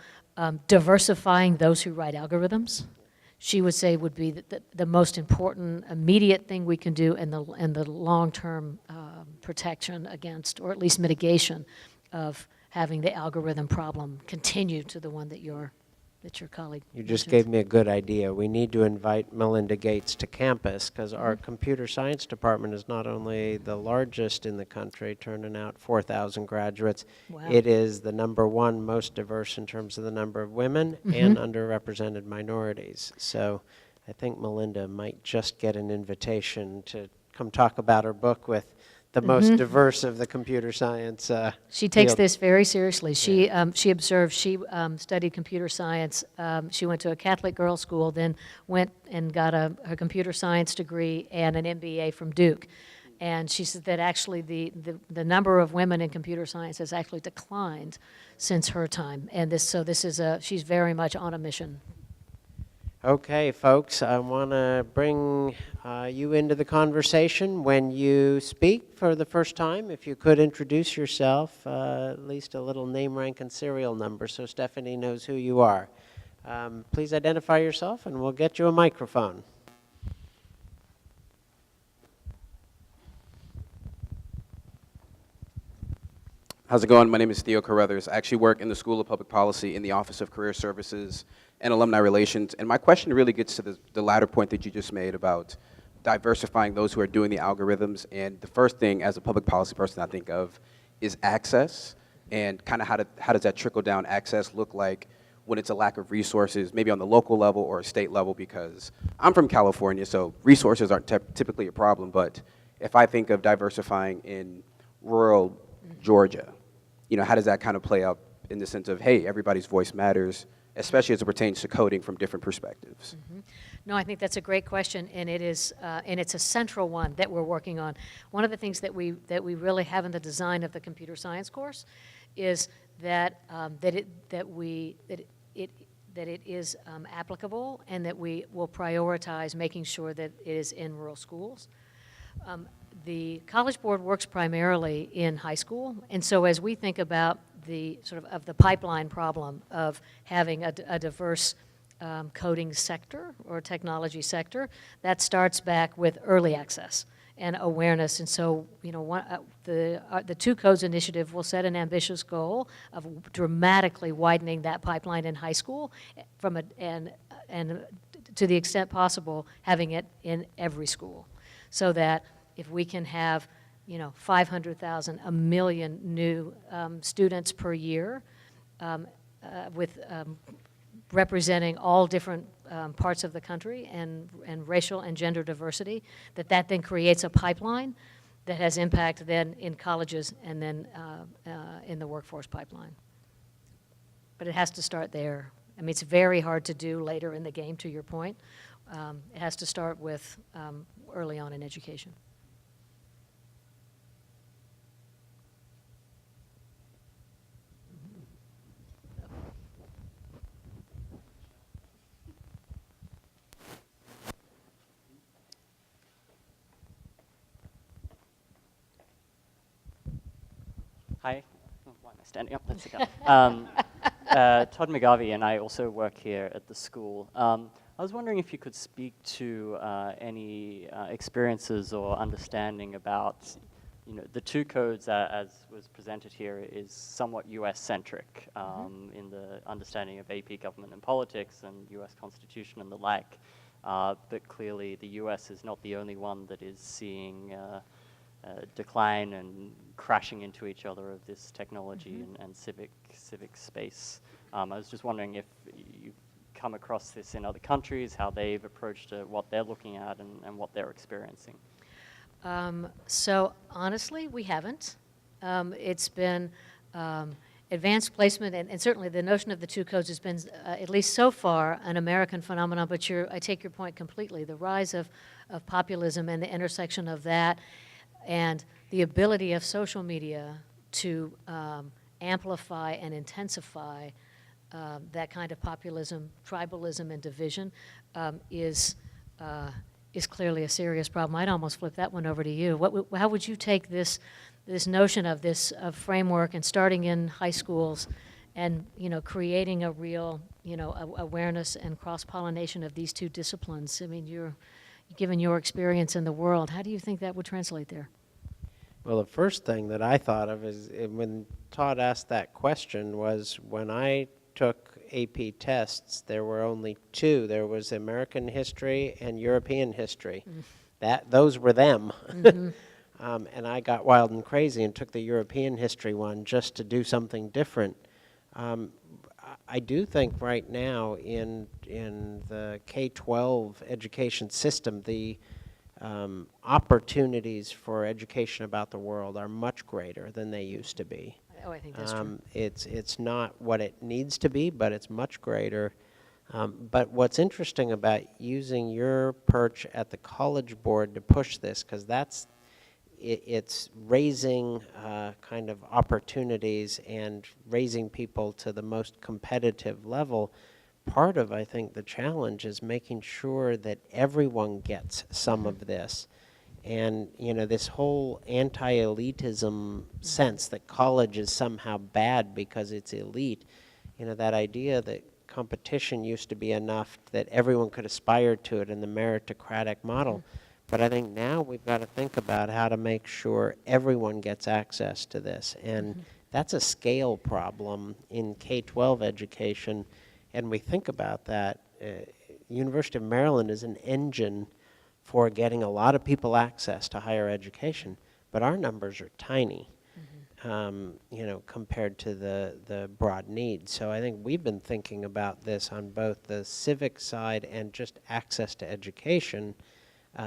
diversifying those who write algorithms, she would say, would be the most important immediate thing we can do, and the long-term protection against, or at least mitigation of having the algorithm problem continue to the one that your colleague You just mentioned. gave me a good idea. We need to invite Melinda Gates to campus, because our computer science department is not only the largest in the country, turning out 4,000 graduates, Wow. it is the #1 most diverse in terms of the number of women and underrepresented minorities. So I think Melinda might just get an invitation to come talk about her book with the most diverse of the computer science She takes field. this very seriously. She observed, she studied computer science. She went to a Catholic girls' school, then went and got her computer science degree and an MBA from Duke. And she said that actually the number of women in computer science has actually declined since her time. And she's very much on a mission. Okay, folks, I want to bring you into the conversation. When you speak for the first time, if you could introduce yourself, at least a little name, rank, and serial number so Stefanie knows who you are. Please identify yourself, and we'll get you a microphone. How's it going? My name is Theo Carruthers. I actually work in the School of Public Policy in the Office of Career Services and Alumni Relations. And my question really gets to the latter point that you just made about diversifying those who are doing the algorithms. And the first thing, as a public policy person, I think of is access, and kind of how does that trickle down access look like when it's a lack of resources, maybe on the local level or a state level, because I'm from California, so resources aren't typically a problem. But if I think of diversifying in rural Georgia, how does that kind of play out in the sense of, hey, everybody's voice matters, especially as it pertains to coding from different perspectives? No, I think that's a great question, and it's a central one that we're working on. One of the things that we really have in the design of the computer science course is that it is applicable, and that we will prioritize making sure that it is in rural schools. The College Board works primarily in high school, and so as we think about the sort of the pipeline problem of having a diverse coding sector or technology sector, that starts back with early access and awareness. And so, the Two Codes Initiative will set an ambitious goal of dramatically widening that pipeline in high school, and to the extent possible, having it in every school, so that if we can have 500,000, 1 million new students per year, with representing all different parts of the country and racial and gender diversity, that then creates a pipeline that has impact then in colleges and then in the workforce pipeline. But it has to start there. I mean, it's very hard to do later in the game, to your point. It has to start with early on in education. Hi. Oh, why am I standing up? Let's go. Todd McGarvey and I also work here at the school. I was wondering if you could speak to any experiences or understanding about, the two codes as was presented here is somewhat US-centric in the understanding of AP government and politics and US Constitution and the like. But clearly the US is not the only one that is seeing decline and crashing into each other of this technology and civic space. I was just wondering if you've come across this in other countries, how they've approached it, what they're looking at, and what they're experiencing. So honestly, we haven't. It's been advanced placement, and certainly the notion of the two codes has been, at least so far, an American phenomenon, but I take your point completely. The rise of populism and the intersection of that and the ability of social media to amplify and intensify that kind of populism, tribalism, and division is clearly a serious problem. I'd almost flip that one over to you. How would you take this notion of this framework and starting in high schools and creating a real awareness and cross-pollination of these two disciplines? I mean, given your experience in the world, how do you think that would translate there? Well, the first thing that I thought of is when Todd asked that question was when I took AP tests, there were only two. There was American history and European history. Those were them. And I got wild and crazy and took the European history one just to do something different. I do think right now in the K-12 education system, the opportunities for education about the world are much greater than they used to be. Oh, I think that's true. It's not what it needs to be, but it's much greater. But what's interesting about using your perch at the College Board to push this, because it's raising kind of opportunities and raising people to the most competitive level. Part of, I think, the challenge is making sure that everyone gets some of this. And, this whole anti-elitism sense that college is somehow bad because it's elite, that idea that competition used to be enough that everyone could aspire to it in the meritocratic model. But I think now we've got to think about how to make sure everyone gets access to this. And that's a scale problem in K-12 education. And we think about that. University of Maryland is an engine for getting a lot of people access to higher education, but our numbers are tiny, compared to the broad needs. So I think we've been thinking about this on both the civic side and just access to education.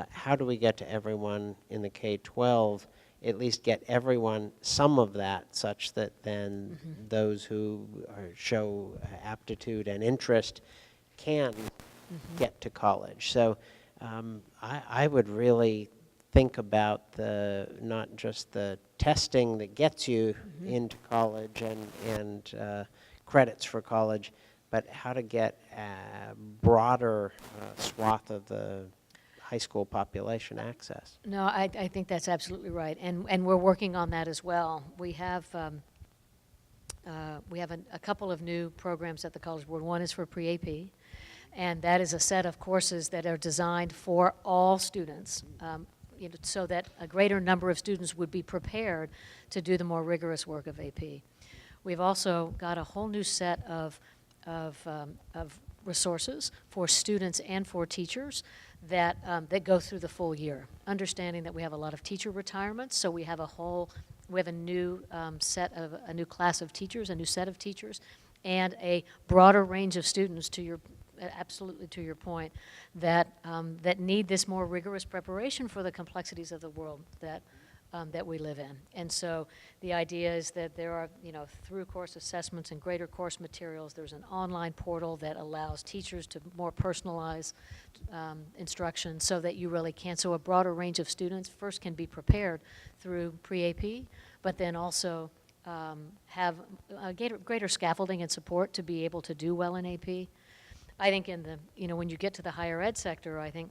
How do we get to everyone in the K-12, at least get everyone some of that, such that then those who show aptitude and interest can get to college. So I would really think about not just the testing that gets you into college and credits for college, but how to get a broader swath of the high school population access. No, I think that's absolutely right, and we're working on that as well. We have a couple of new programs at the College Board. One is for pre-AP, and that is a set of courses that are designed for all students, so that a greater number of students would be prepared to do the more rigorous work of AP. We've also got a whole new set of resources for students and for teachers that go through the full year, understanding that we have a lot of teacher retirements, so we have a new a new class of teachers, a new set of teachers, and a broader range of students, absolutely to your point, that need this more rigorous preparation for the complexities of the world that that we live in. And so the idea is that there are, through course assessments and greater course materials, there's an online portal that allows teachers to more personalize instruction so that you really can. So a broader range of students first can be prepared through pre-AP, but then also have greater scaffolding and support to be able to do well in AP. I think when you get to the higher ed sector, I think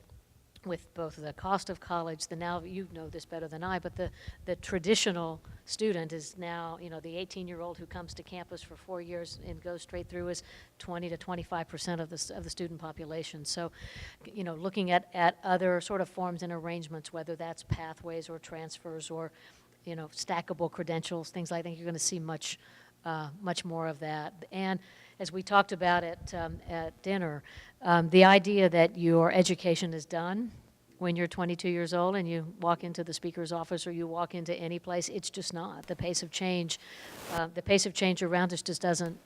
with both the cost of college, now you know this better than I, but the traditional student is now, the 18-year-old who comes to campus for 4 years and goes straight through is 20 to 25% of the student population. So, looking at other sort of forms and arrangements, whether that's pathways or transfers or, stackable credentials, things like that, you're going to see much more of that. And as we talked about at dinner, the idea that your education is done when you're 22 years old and you walk into the speaker's office or you walk into any place, it's just not. The pace of change around us just doesn't.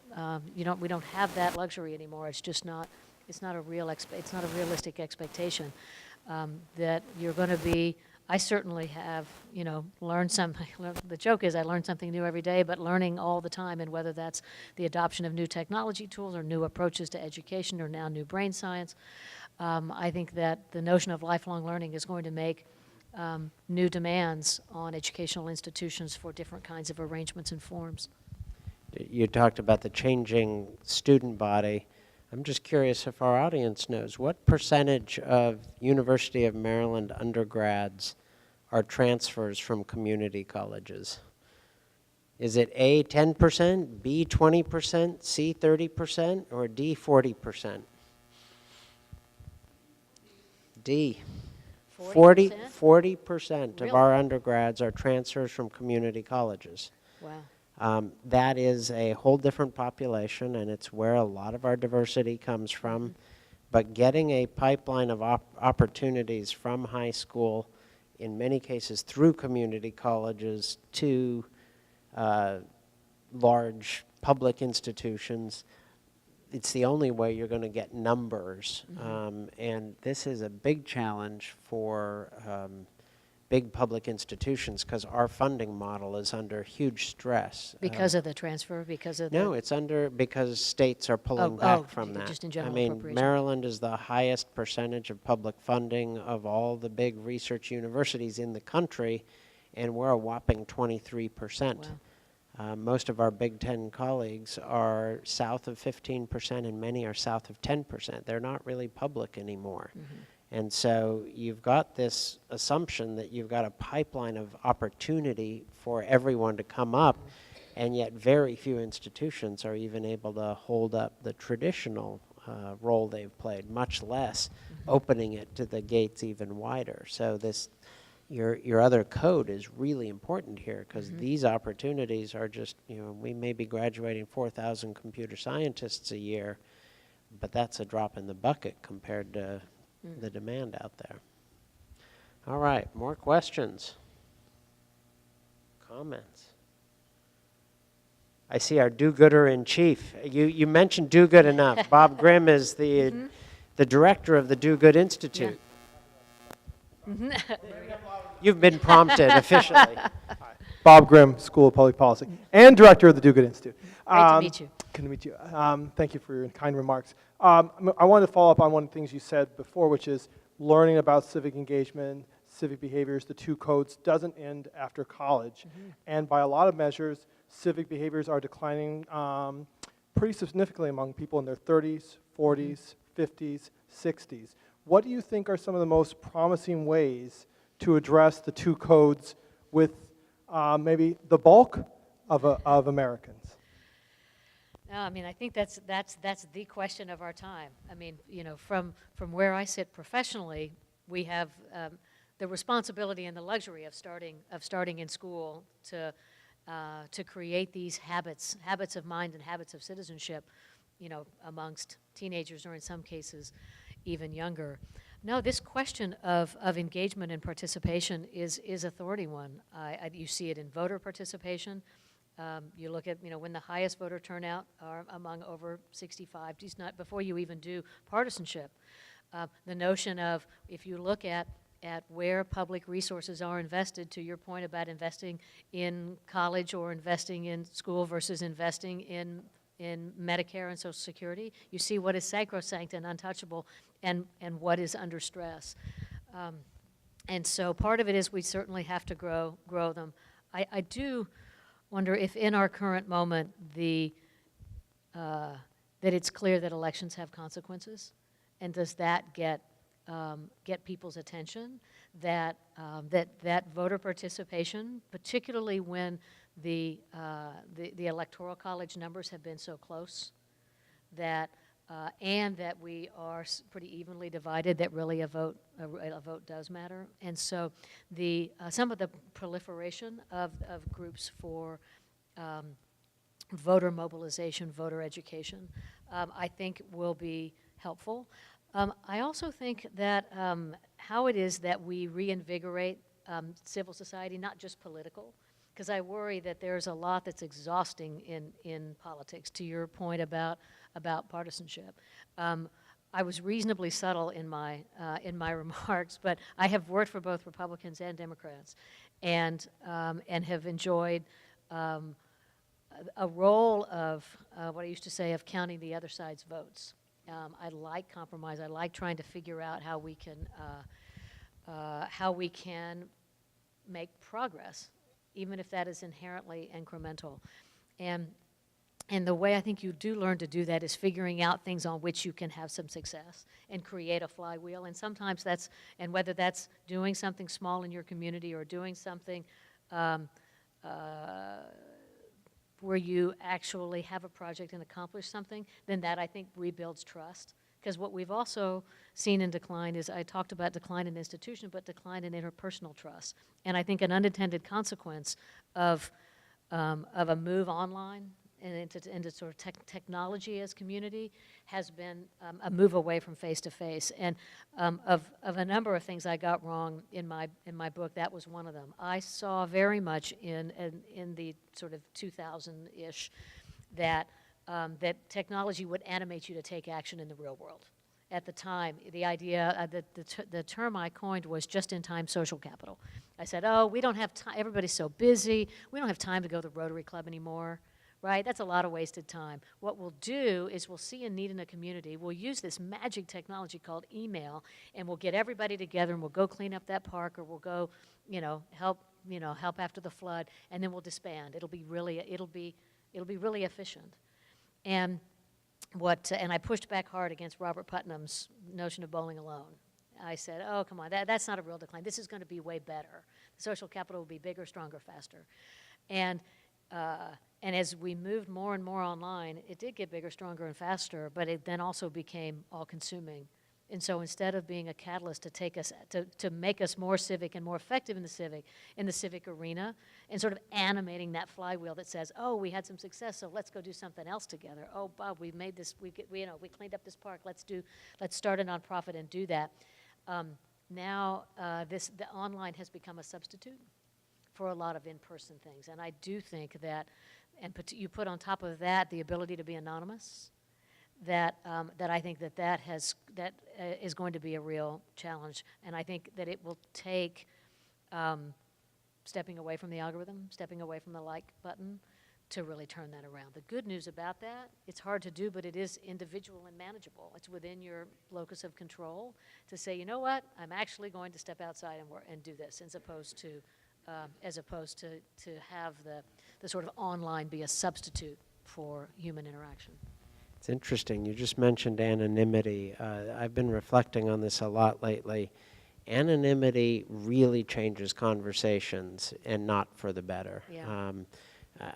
We don't have that luxury anymore. It's just not. It's not a realistic expectation that you're going to be. I certainly have, learned something. The joke is I learn something new every day, but learning all the time, and whether that's the adoption of new technology tools or new approaches to education or now new brain science, I think that the notion of lifelong learning is going to make new demands on educational institutions for different kinds of arrangements and forms. You talked about the changing student body. I'm just curious if our audience knows, what percentage of University of Maryland undergrads are transfers from community colleges? Is it A, 10%, B, 20%, C, 30%, or D, 40%? D. 40%? 40% Really? of our undergrads are transfers from community colleges. Wow. That is a whole different population, and it's where a lot of our diversity comes from. Mm-hmm. But getting a pipeline of opportunities from high school, in many cases through community colleges, to large public institutions, it's the only way you're going to get numbers. Mm-hmm. And this is a big challenge for big public institutions, because our funding model is under huge stress. Because of the transfer? No, it's because states are pulling back from that. Just in general appropriation. Maryland is the highest percentage of public funding of all the big research universities in the country, and we're a whopping 23%. Wow. Most of our Big Ten colleagues are south of 15%, and many are south of 10%. They're not really public anymore. Mm-hmm. And so you've got this assumption that you've got a pipeline of opportunity for everyone to come up, and yet very few institutions are even able to hold up the traditional role they've played, much less opening it to the gates even wider. So your other code is really important here, because these opportunities are just, we may be graduating 4,000 computer scientists a year, but that's a drop in the bucket compared to the demand out there. All right, more questions? Comments? I see our do-gooder-in-chief. You mentioned Do Good enough. Bob Grimm is the director of the Do Good Institute. Yeah. You've been prompted officially. Bob Grimm, School of Public Policy, and director of the Do Good Institute. Great to meet you. Good to meet you. Thank you for your kind remarks. I wanted to follow up on one of the things you said before, which is learning about civic engagement, civic behaviors, the two codes, doesn't end after college. And by a lot of measures, civic behaviors are declining pretty significantly among people in their 30s, 40s, 50s, 60s. What do you think are some of the most promising ways to address the two codes with maybe the bulk of Americans? No, I mean, I think that's the question of our time. I mean, from where I sit professionally, we have the responsibility and the luxury of starting in school to create these habits of mind and habits of citizenship, amongst teenagers, or in some cases even younger. No, this question of engagement and participation is a thorny one. You see it in voter participation. You look at, when the highest voter turnout are among over 65, just not before you even do partisanship. The notion of, if you look at at where public resources are invested, to your point about investing in college or investing in school versus investing in Medicare and Social Security. You see what is sacrosanct and untouchable and what is under stress. And so part of it is we certainly have to grow them. I do wonder if in our current moment that it's clear that elections have consequences, and does that get people's attention, that voter participation, particularly when the electoral college numbers have been so close, and that we are pretty evenly divided, that really a vote does matter. And so some of the proliferation of groups for voter mobilization, voter education, I think will be helpful. I also think that how it is that we reinvigorate civil society, not just political, because I worry that there's a lot that's exhausting in politics, to your point about partisanship. I was reasonably subtle in my remarks, but I have worked for both Republicans and Democrats, and have enjoyed a role of what I used to say of counting the other side's votes. I like compromise. I like trying to figure out how we can make progress, even if that is inherently incremental. And the way I think you do learn to do that is figuring out things on which you can have some success and create a flywheel. And sometimes and whether that's doing something small in your community or doing something where you actually have a project and accomplish something, then that, I think, rebuilds trust. Because what we've also seen in decline is, I talked about decline in institution, but decline in interpersonal trust. And I think an unintended consequence of a move online and into sort of technology as community has been a move away from face-to-face. And of a number of things I got wrong in my book, that was one of them. I saw very much in the sort of 2000-ish that technology would animate you to take action in the real world. At the time, the idea, the term I coined was just-in-time social capital. I said, oh, we don't have time, everybody's so busy, we don't have time to go to the Rotary Club anymore. Right? That's a lot of wasted time. What we'll do is we'll see a need in a community. We'll use this magic technology called email, and we'll get everybody together, and we'll go clean up that park, or we'll go, help after the flood, and then we'll disband. It'll be really efficient. And I pushed back hard against Robert Putnam's notion of bowling alone. I said, oh, come on, that's not a real decline. This is going to be way better. The social capital will be bigger, stronger, faster. And as we moved more and more online, it did get bigger, stronger, and faster, but it then also became all-consuming. And so instead of being a catalyst to take us to make us more civic and more effective in the civic arena, and sort of animating that flywheel that says, oh, we had some success, so let's go do something else together. Oh, Bob, we made this. We cleaned up this park. Let's start a nonprofit and do that. Now the online has become a substitute for a lot of in-person things, and I do think that. And you put on top of that the ability to be anonymous, that I think that is going to be a real challenge. And I think that it will take stepping away from the algorithm, stepping away from the like button to really turn that around. The good news about that, it's hard to do, but it is individual and manageable. It's within your locus of control to say, you know what, I'm actually going to step outside and do this, as opposed to have the sort of online be a substitute for human interaction. It's interesting. You just mentioned anonymity. I've been reflecting on this a lot lately. Anonymity really changes conversations, and not for the better. Yeah.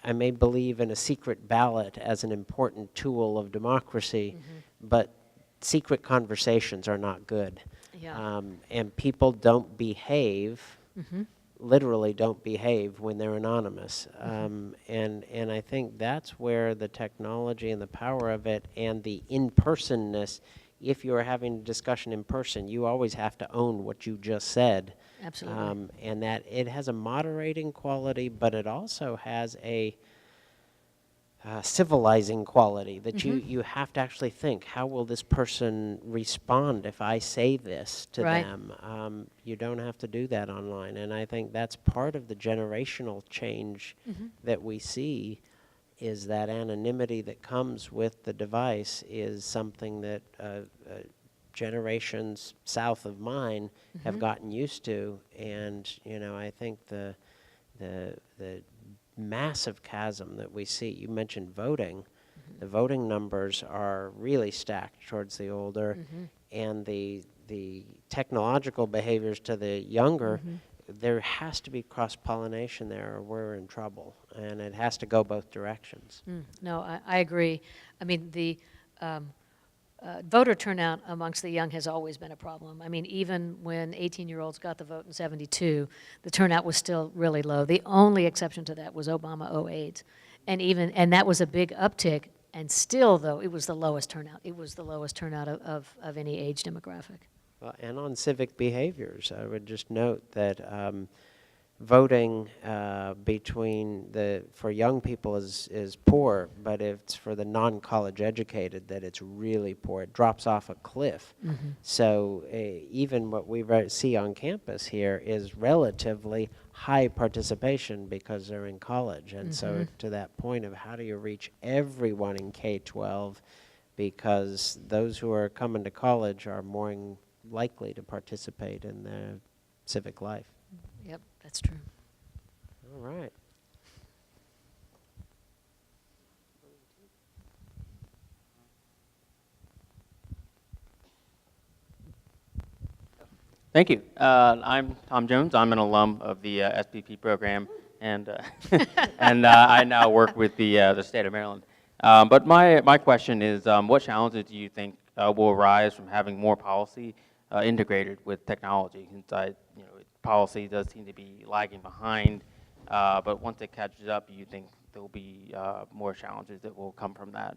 I may believe in a secret ballot as an important tool of democracy, but secret conversations are not good. Yeah. And people don't behave, literally don't behave when they're anonymous. And I think that's where the technology and the power of it and the in-personness, if you're having a discussion in person, you always have to own what you just said. Absolutely. And that it has a moderating quality, but it also has a civilizing quality, that you have to actually think, how will this person respond if I say this to Right. them? You don't have to do that online. And I think that's part of the generational change that we see, is that anonymity that comes with the device is something that generations south of mine have gotten used to. And, you know, I think the massive chasm that we see, you mentioned voting, the voting numbers are really stacked towards the older, and the technological behaviors to the younger, there has to be cross-pollination there or we're in trouble, and it has to go both directions. No, I agree. I mean, the voter turnout amongst the young has always been a problem. I mean, even when 18-year-olds got the vote in '72, the turnout was still really low. The only exception to that was Obama '08, and that was a big uptick. And still, though, it was the lowest turnout. It was the lowest turnout of any age demographic. Well, and on civic behaviors, I would just note that voting for young people is poor, but it's for the non-college educated that it's really poor. It drops off a cliff. So even what we see on campus here is relatively high participation because they're in college. And so to that point of how do you reach everyone in K-12, because those who are coming to college are more likely to participate in their civic life. Yep, that's true. All right. Thank you. I'm Tom Jones. I'm an alum of the SPP program, and I now work with the state of Maryland. But my question is, what challenges do you think will arise from having more policy integrated with technology? Since policy does seem to be lagging behind, but once it catches up, do you think there will be more challenges that will come from that?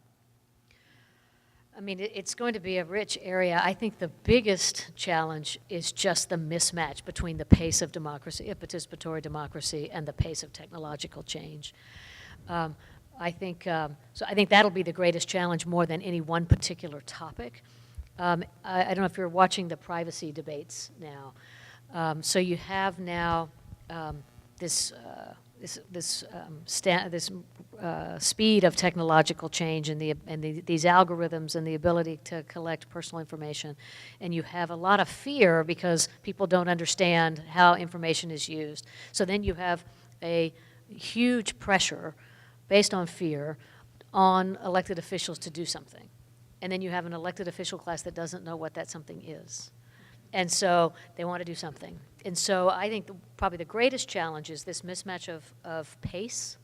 I mean, it's going to be a rich area. I think the biggest challenge is just the mismatch between the pace of democracy, of participatory democracy, and the pace of technological change. I think that'll be the greatest challenge more than any one particular topic. I don't know if you're watching the privacy debates now. So you have now this speed of technological change and these algorithms and the ability to collect personal information, and you have a lot of fear because people don't understand how information is used. So then you have a huge pressure based on fear on elected officials to do something, and then you have an elected official class that doesn't know what that something is. And so they want to do something. And so I think probably the greatest challenge is this mismatch of pace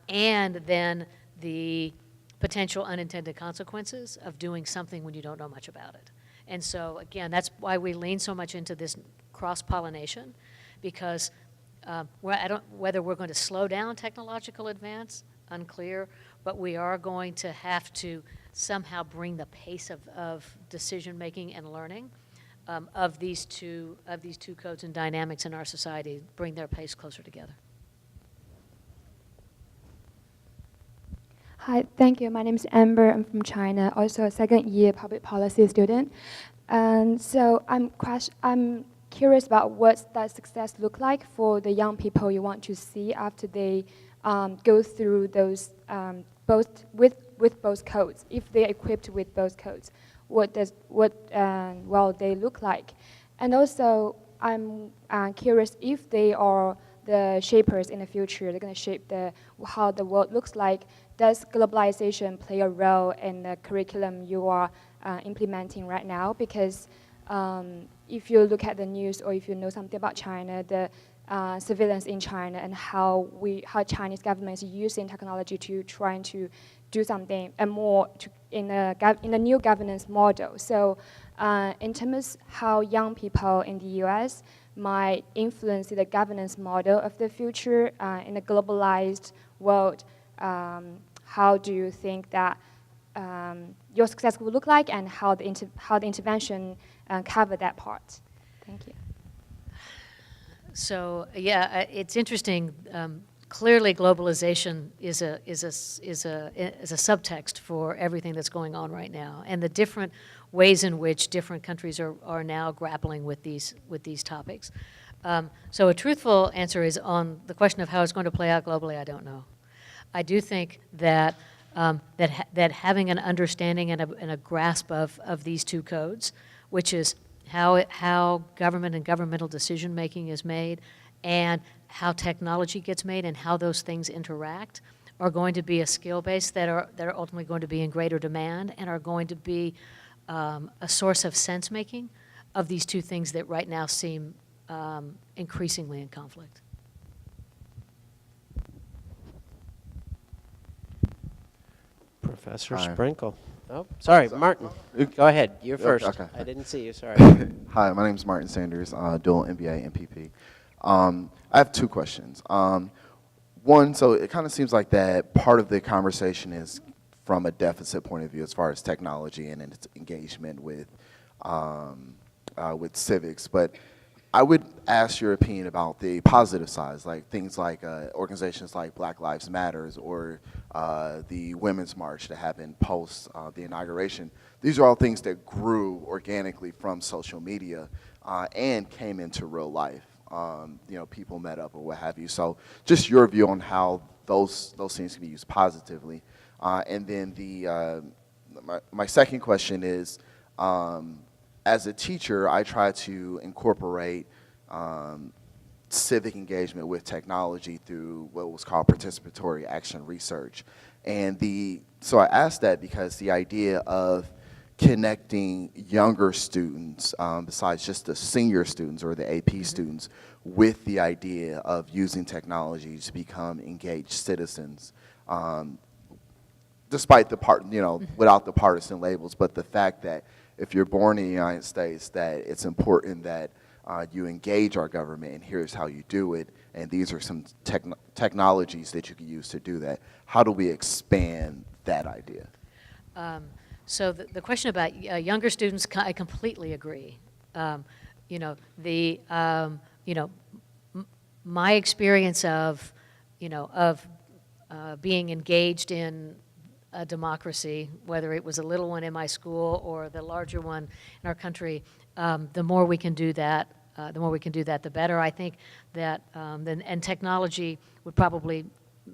and then the potential unintended consequences of doing something when you don't know much about it. And so, again, that's why we lean so much into this cross-pollination, because whether we're going to slow down technological advance, unclear, but we are going to have to somehow bring the pace of decision-making and learning of these two codes and dynamics in our society, bring their pace closer together. Hi, thank you. My name is Amber. I'm from China, also a second-year public policy student. And so I'm curious about what does success look like for the young people you want to see after they go through those with both codes, if they're equipped with both codes. What will they look like? And also, I'm curious if they are the shapers in the future. They're going to shape how the world looks like. Does globalization play a role in the curriculum you are implementing right now? Because if you look at the news or if you know something about China, the surveillance in China and how Chinese government is using technology to trying to do something and more in the new governance model. So in terms of how young people in the US might influence the governance model of the future in a globalized world, how do you think that your success will look like, and how the intervention cover that part? Thank you. So yeah, it's interesting. clearly globalization is a subtext for everything that's going on right now, and the different ways in which different countries are now grappling with these topics. So a truthful answer is on the question of how it's going to play out globally, I don't know. I do think that that having an understanding and a grasp of these two codes, which is how government and governmental decision making is made, and how technology gets made, and how those things interact, are going to be a skill base that are ultimately going to be in greater demand, and are going to be a source of sense making of these two things that right now seem increasingly in conflict. Professor Hi. Sprinkle. Oh, sorry, Martin. Go ahead. You're first. Okay. I didn't see you. Sorry. Hi, my name is Martin Sanders, dual MBA MPP. I have two questions. One, so it kind of seems like that part of the conversation is from a deficit point of view as far as technology and its engagement with civics, but I would ask your opinion about the positive sides, like things like organizations like Black Lives Matters or the Women's March that happened post the inauguration. These are all things that grew organically from social media and came into real life. You know, people met up or what have you. So just your view on how those things can be used positively. And then my second question is, as a teacher, I try to incorporate civic engagement with technology through what was called participatory action research. And so I asked that because the idea of connecting younger students, besides just the senior students or the AP students, with the idea of using technology to become engaged citizens, despite without the partisan labels, but the fact that if you're born in the United States, that it's important that you engage our government, and here's how you do it, and these are some technologies that you can use to do that. How do we expand that idea? So the question about younger students, I completely agree. My experience of being engaged in a democracy, whether it was a little one in my school or the larger one in our country, the more we can do that, the better. I think that, and technology would probably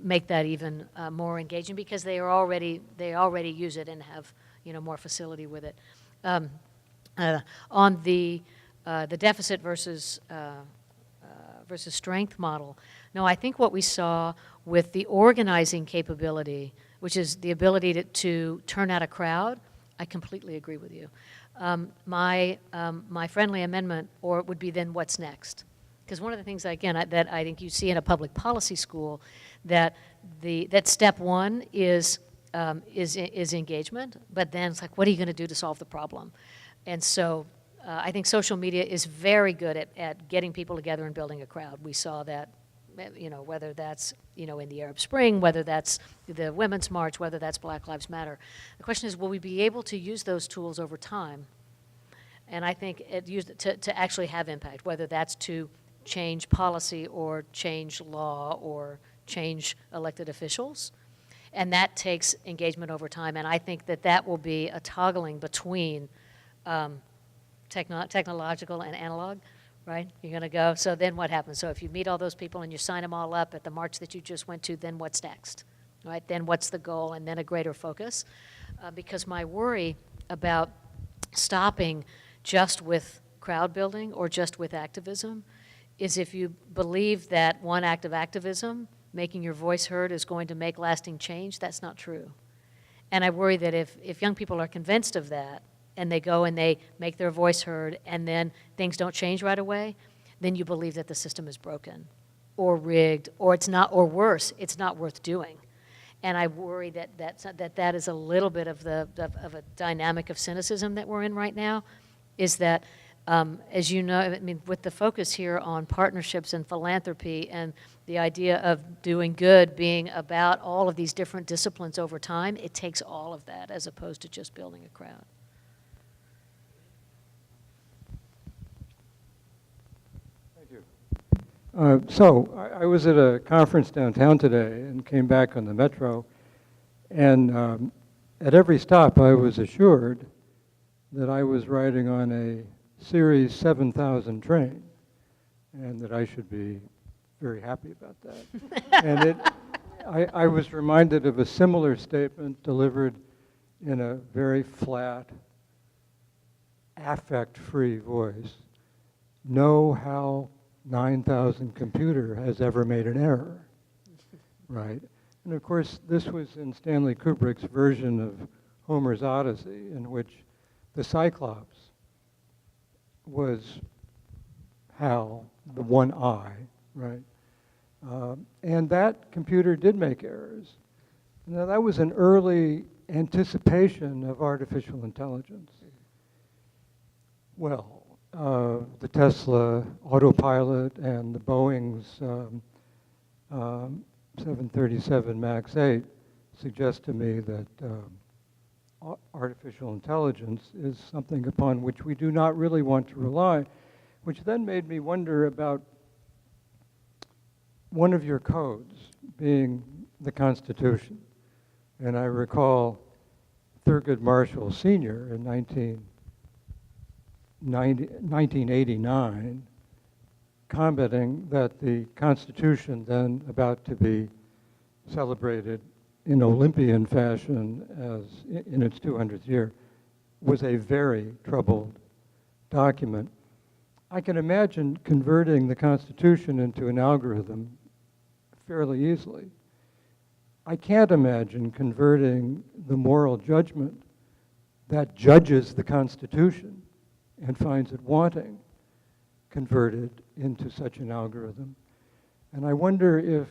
make that even more engaging because they already use it and have more facility with it. On the deficit versus strength model, no, I think what we saw with the organizing capability, which is the ability to turn out a crowd, I completely agree with you. My friendly amendment would be then what's next? Because one of the things, again, that I think you see in a public policy school, that step one is engagement, but then it's like, what are you going to do to solve the problem? And so I think social media is very good at getting people together and building a crowd. We saw that, whether that's, in the Arab Spring, whether that's the Women's March, whether that's Black Lives Matter. The question is, will we be able to use those tools over time? And I think to actually have impact, whether that's to change policy or change law or change elected officials. And that takes engagement over time. And I think that will be a toggling between technological and analog, right? You're going to go, so then what happens? So if you meet all those people and you sign them all up at the march that you just went to, then what's next, right? Then what's the goal? And then a greater focus. Because my worry about stopping just with crowd building or just with activism is if you believe that one act of activism, making your voice heard, is going to make lasting change, that's not true. And I worry that if young people are convinced of that, and they go and they make their voice heard, and then things don't change right away, then you believe that the system is broken or rigged, or it's not, or worse, it's not worth doing. And I worry that is a little bit of a dynamic of cynicism that we're in right now, is that, as you know, I mean, with the focus here on partnerships and philanthropy and the idea of doing good being about all of these different disciplines over time, it takes all of that as opposed to just building a crowd. I was at a conference downtown today and came back on the metro, and at every stop I was assured that I was riding on a Series 7000 train, and that I should be very happy about that. And I was reminded of a similar statement delivered in a very flat, affect-free voice. No HAL 9000 computer has ever made an error, right? And of course, this was in Stanley Kubrick's version of Homer's Odyssey, in which the Cyclops was HAL, the one eye, right? And that computer did make errors. Now, that was an early anticipation of artificial intelligence. Well, the Tesla autopilot and the Boeing's 737 MAX 8 suggest to me that artificial intelligence is something upon which we do not really want to rely, which then made me wonder about one of your codes being the Constitution. And I recall Thurgood Marshall Sr. in 1989 commenting that the Constitution, then about to be celebrated in Olympian fashion as in its 200th year, was a very troubled document. I can imagine converting the Constitution into an algorithm fairly easily. I can't imagine converting the moral judgment that judges the Constitution and finds it wanting converted into such an algorithm. And I wonder if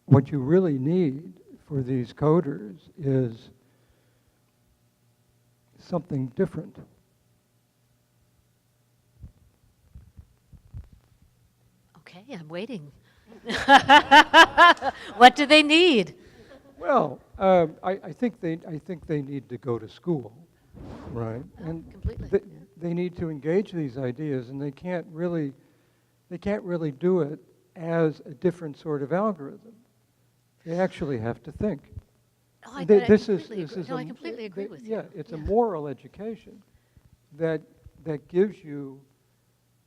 what you really need for these coders is something different. Okay, I'm waiting. What do they need? Well, I think they need to go to school, right? And completely. They need to engage these ideas, and they can't really do it as a different sort of algorithm. They actually have to think. Oh, I completely agree with you. Yeah, it's a moral education that gives you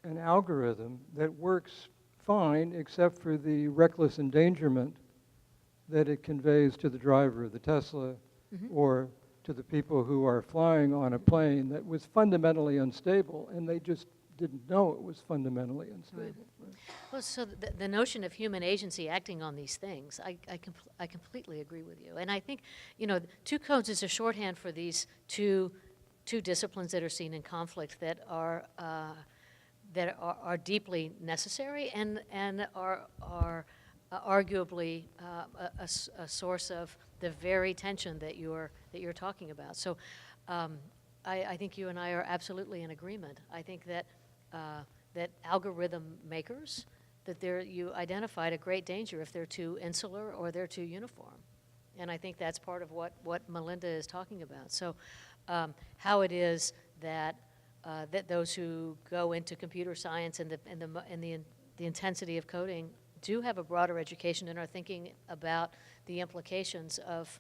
an algorithm that works fine, except for the reckless endangerment that it conveys to the driver of the Tesla or to the people who are flying on a plane that was fundamentally unstable, and they just didn't know it was fundamentally unstable. Right. Well, so the notion of human agency acting on these things, I completely agree with you. And I think, two codes is a shorthand for these two disciplines that are seen in conflict that are deeply necessary and are arguably a source of the very tension that you're talking about. So I think you and I are absolutely in agreement. I think that that algorithm makers, that you identified a great danger if they're too insular or they're too uniform. And I think that's part of what Melinda is talking about. So how it is that that those who go into computer science and the intensity of coding do have a broader education and are thinking about the implications of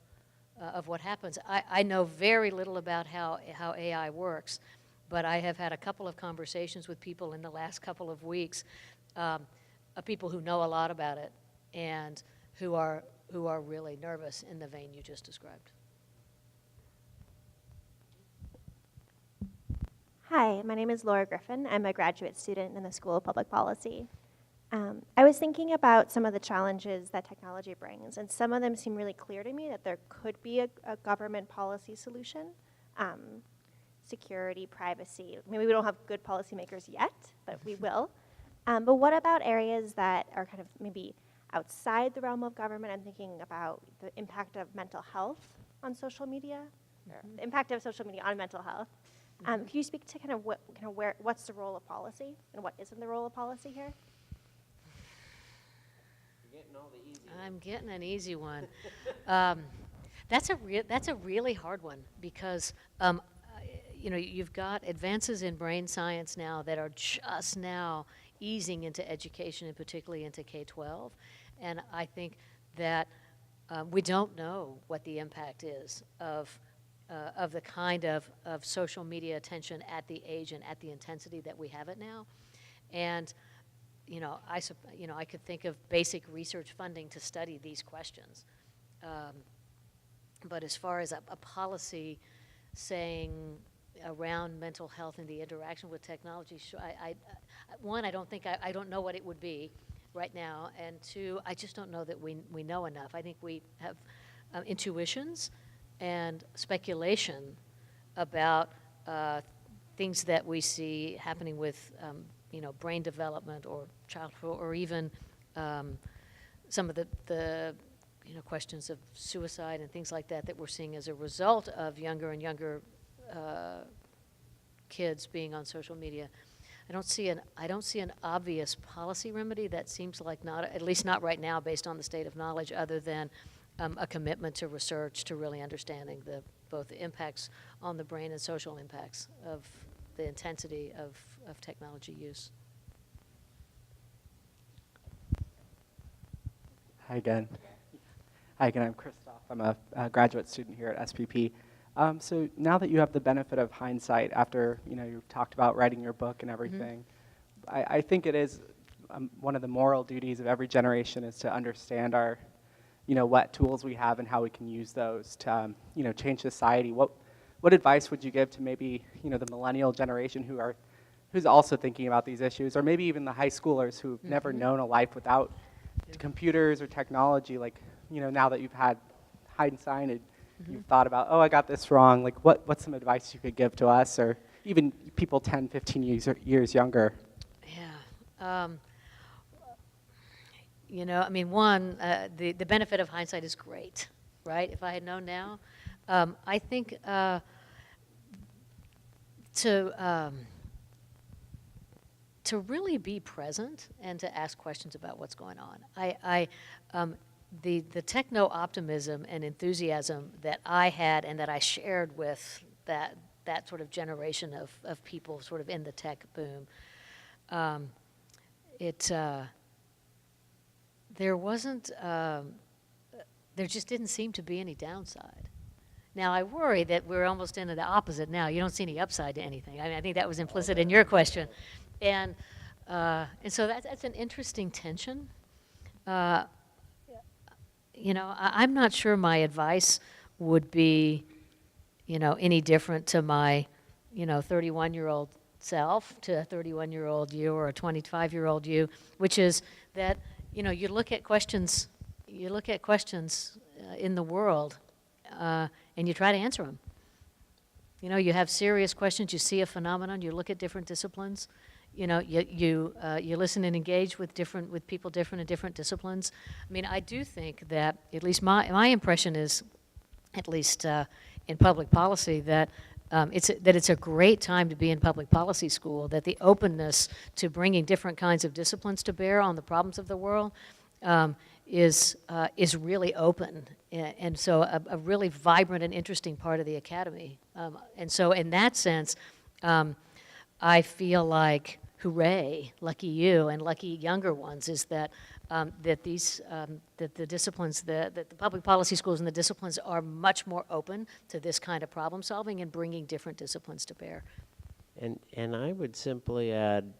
what happens. I know very little about how AI works, but I have had a couple of conversations with people in the last couple of weeks, people who know a lot about it and who are really nervous in the vein you just described. Hi, my name is Laura Griffin. I'm a graduate student in the School of Public Policy. I was thinking about some of the challenges that technology brings, and some of them seem really clear to me that there could be a government policy solution. Security, privacy. Maybe we don't have good policymakers yet, but we will. But what about areas that are kind of maybe outside the realm of government? I'm thinking about the impact of mental health on social media, or the impact of social media on mental health. Can you speak to what's the role of policy and what isn't the role of policy here? I'm getting an easy one. That's a really hard one because you've got advances in brain science now that are just now easing into education and particularly into K-12. And I think that we don't know what the impact is of the kind of social media attention at the age and at the intensity that we have it now. And I could think of basic research funding to study these questions. But as far as a policy saying around mental health and the interaction with technology, one, I don't know what it would be right now, and two, I just don't know that we know enough. I think we have intuitions and speculation about things that we see happening with brain development or childhood, or even some of the questions of suicide and things like that we're seeing as a result of younger and younger kids being on social media. I don't see an obvious policy remedy that seems like not, at least not right now, based on the state of knowledge, other than a commitment to research, to really understanding both the impacts on the brain and social impacts of the intensity of technology use. Hi again. I'm Christoph. I'm a graduate student here at SPP. So now that you have the benefit of hindsight after you've talked about writing your book and everything, I think it is one of the moral duties of every generation is to understand our, what tools we have and how we can use those to change society. What advice would you give to maybe the millennial generation who's also thinking about these issues, or maybe even the high schoolers who've never known a life without computers or technology? Like now that you've had hindsight and you've thought about, I got this wrong, like what's some advice you could give to us, or even people 10, 15 years younger? Yeah. One, the benefit of hindsight is great, right? If I had known now, I think to really be present and to ask questions about what's going on. The techno-optimism and enthusiasm that I had and that I shared with that sort of generation of people sort of in the tech boom, there just didn't seem to be any downside. Now, I worry that we're almost into the opposite now. You don't see any upside to anything. I think that was implicit in your question. And so that's an interesting tension. I'm not sure my advice would be, any different to my, 31-year-old self, to a 31-year-old you or a 25-year-old you, which is that, you look at questions in the world, and you try to answer them. You have serious questions, you see a phenomenon, you look at different disciplines, you listen and engage with people different in different disciplines. I do think that, at least my impression is, at least in public policy, that it's a great time to be in public policy school, that the openness to bringing different kinds of disciplines to bear on the problems of the world is really open, and so a really vibrant and interesting part of the academy. And so in that sense, I feel like, hooray, lucky you and lucky younger ones, is that that the disciplines, that the public policy schools and the disciplines are much more open to this kind of problem solving and bringing different disciplines to bear. And I would simply add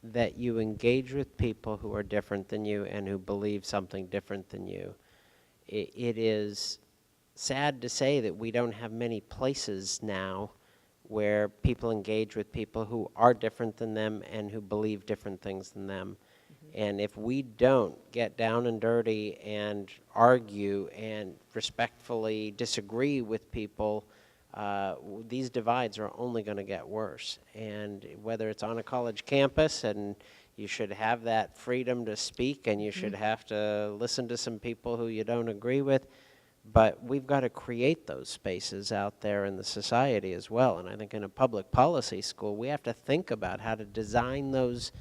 that you engage with people who are different than you and who believe something different than you. It is sad to say that we don't have many places now where people engage with people who are different than them and who believe different things than them. And if we don't get down and dirty and argue and respectfully disagree with people, these divides are only going to get worse. And whether it's on a college campus, and you should have that freedom to speak, and you should have to listen to some people who you don't agree with, but we've got to create those spaces out there in the society as well. And I think in a public policy school, we have to think about how to design those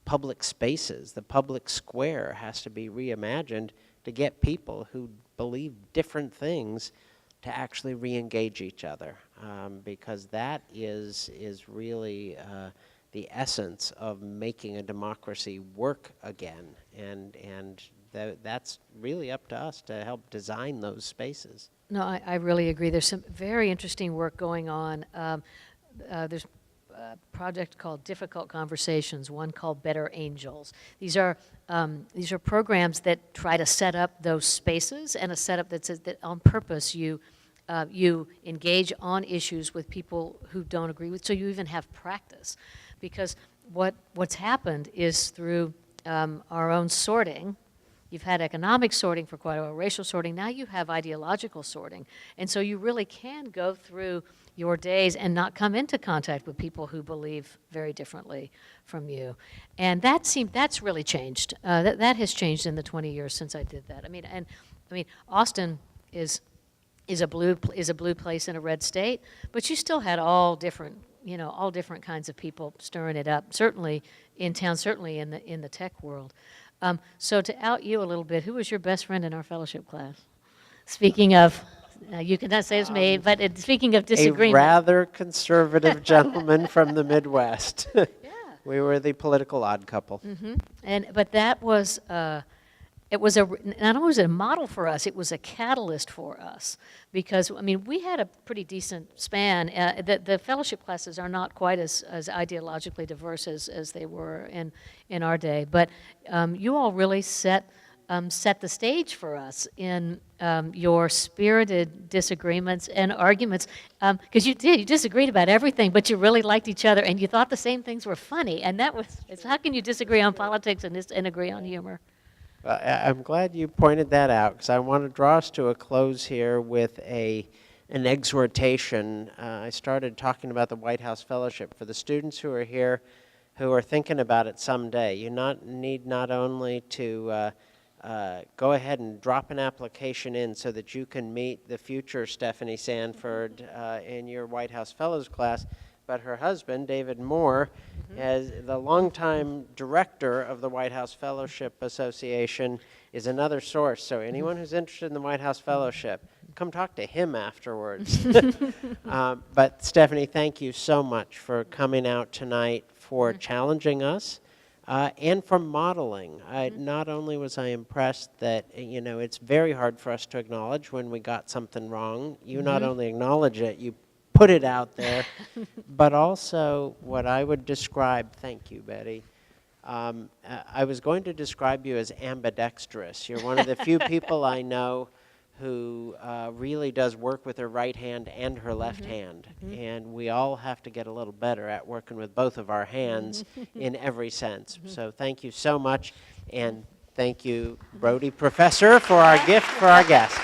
public spaces. The public square has to be reimagined to get people who believe different things to actually re-engage each other, because that is really the essence of making a democracy work again. And that's really up to us to help design those spaces. No, I really agree. There's some very interesting work going on. There's a project called Difficult Conversations, one called Better Angels. These are programs that try to set up those spaces, and a setup that says that on purpose you engage on issues with people who don't agree with, so you even have practice. Because what's happened is through our own sorting. You've had economic sorting for quite a while, racial sorting, now you have ideological sorting. And so you really can go through your days and not come into contact with people who believe very differently from you. And that's really changed. That has changed in the 20 years since I did that. I mean, Austin is a blue place in a red state, but you still had all different kinds of people stirring it up, certainly in town, certainly in the tech world. So to out you a little bit, who was your best friend in our fellowship class? Speaking of, you cannot say it's me, but speaking of disagreement. A rather conservative gentleman from the Midwest. Yeah. We were the political odd couple. Mm-hmm. But that was, it was not only was it a model for us, it was a catalyst for us. Because, I mean, we had a pretty decent span. The fellowship classes are not quite as ideologically diverse as they were in our day. But you all really set the stage for us in your spirited disagreements and arguments. Because you disagreed about everything, but you really liked each other, and you thought the same things were funny. And how can you disagree on politics and agree on humor? I'm glad you pointed that out, because I want to draw us to a close here with an exhortation. I started talking about the White House Fellowship. For the students who are here who are thinking about it someday, you need not only to go ahead and drop an application in so that you can meet the future Stefanie Sanford in your White House Fellows class, but her husband, David Moore, as the longtime director of the White House Fellowship Association, is another source. So anyone who's interested in the White House Fellowship, come talk to him afterwards. But Stefanie, thank you so much for coming out tonight, for challenging us, and for modeling. Not only was I impressed that, it's very hard for us to acknowledge when we got something wrong. You not only acknowledge it, you put it out there, but also what I would describe, thank you, Betty, I was going to describe you as ambidextrous. You're one of the few people I know who really does work with her right hand and her left hand, and we all have to get a little better at working with both of our hands in every sense. So thank you so much, and thank you, Brody Professor, for our gift for our guest.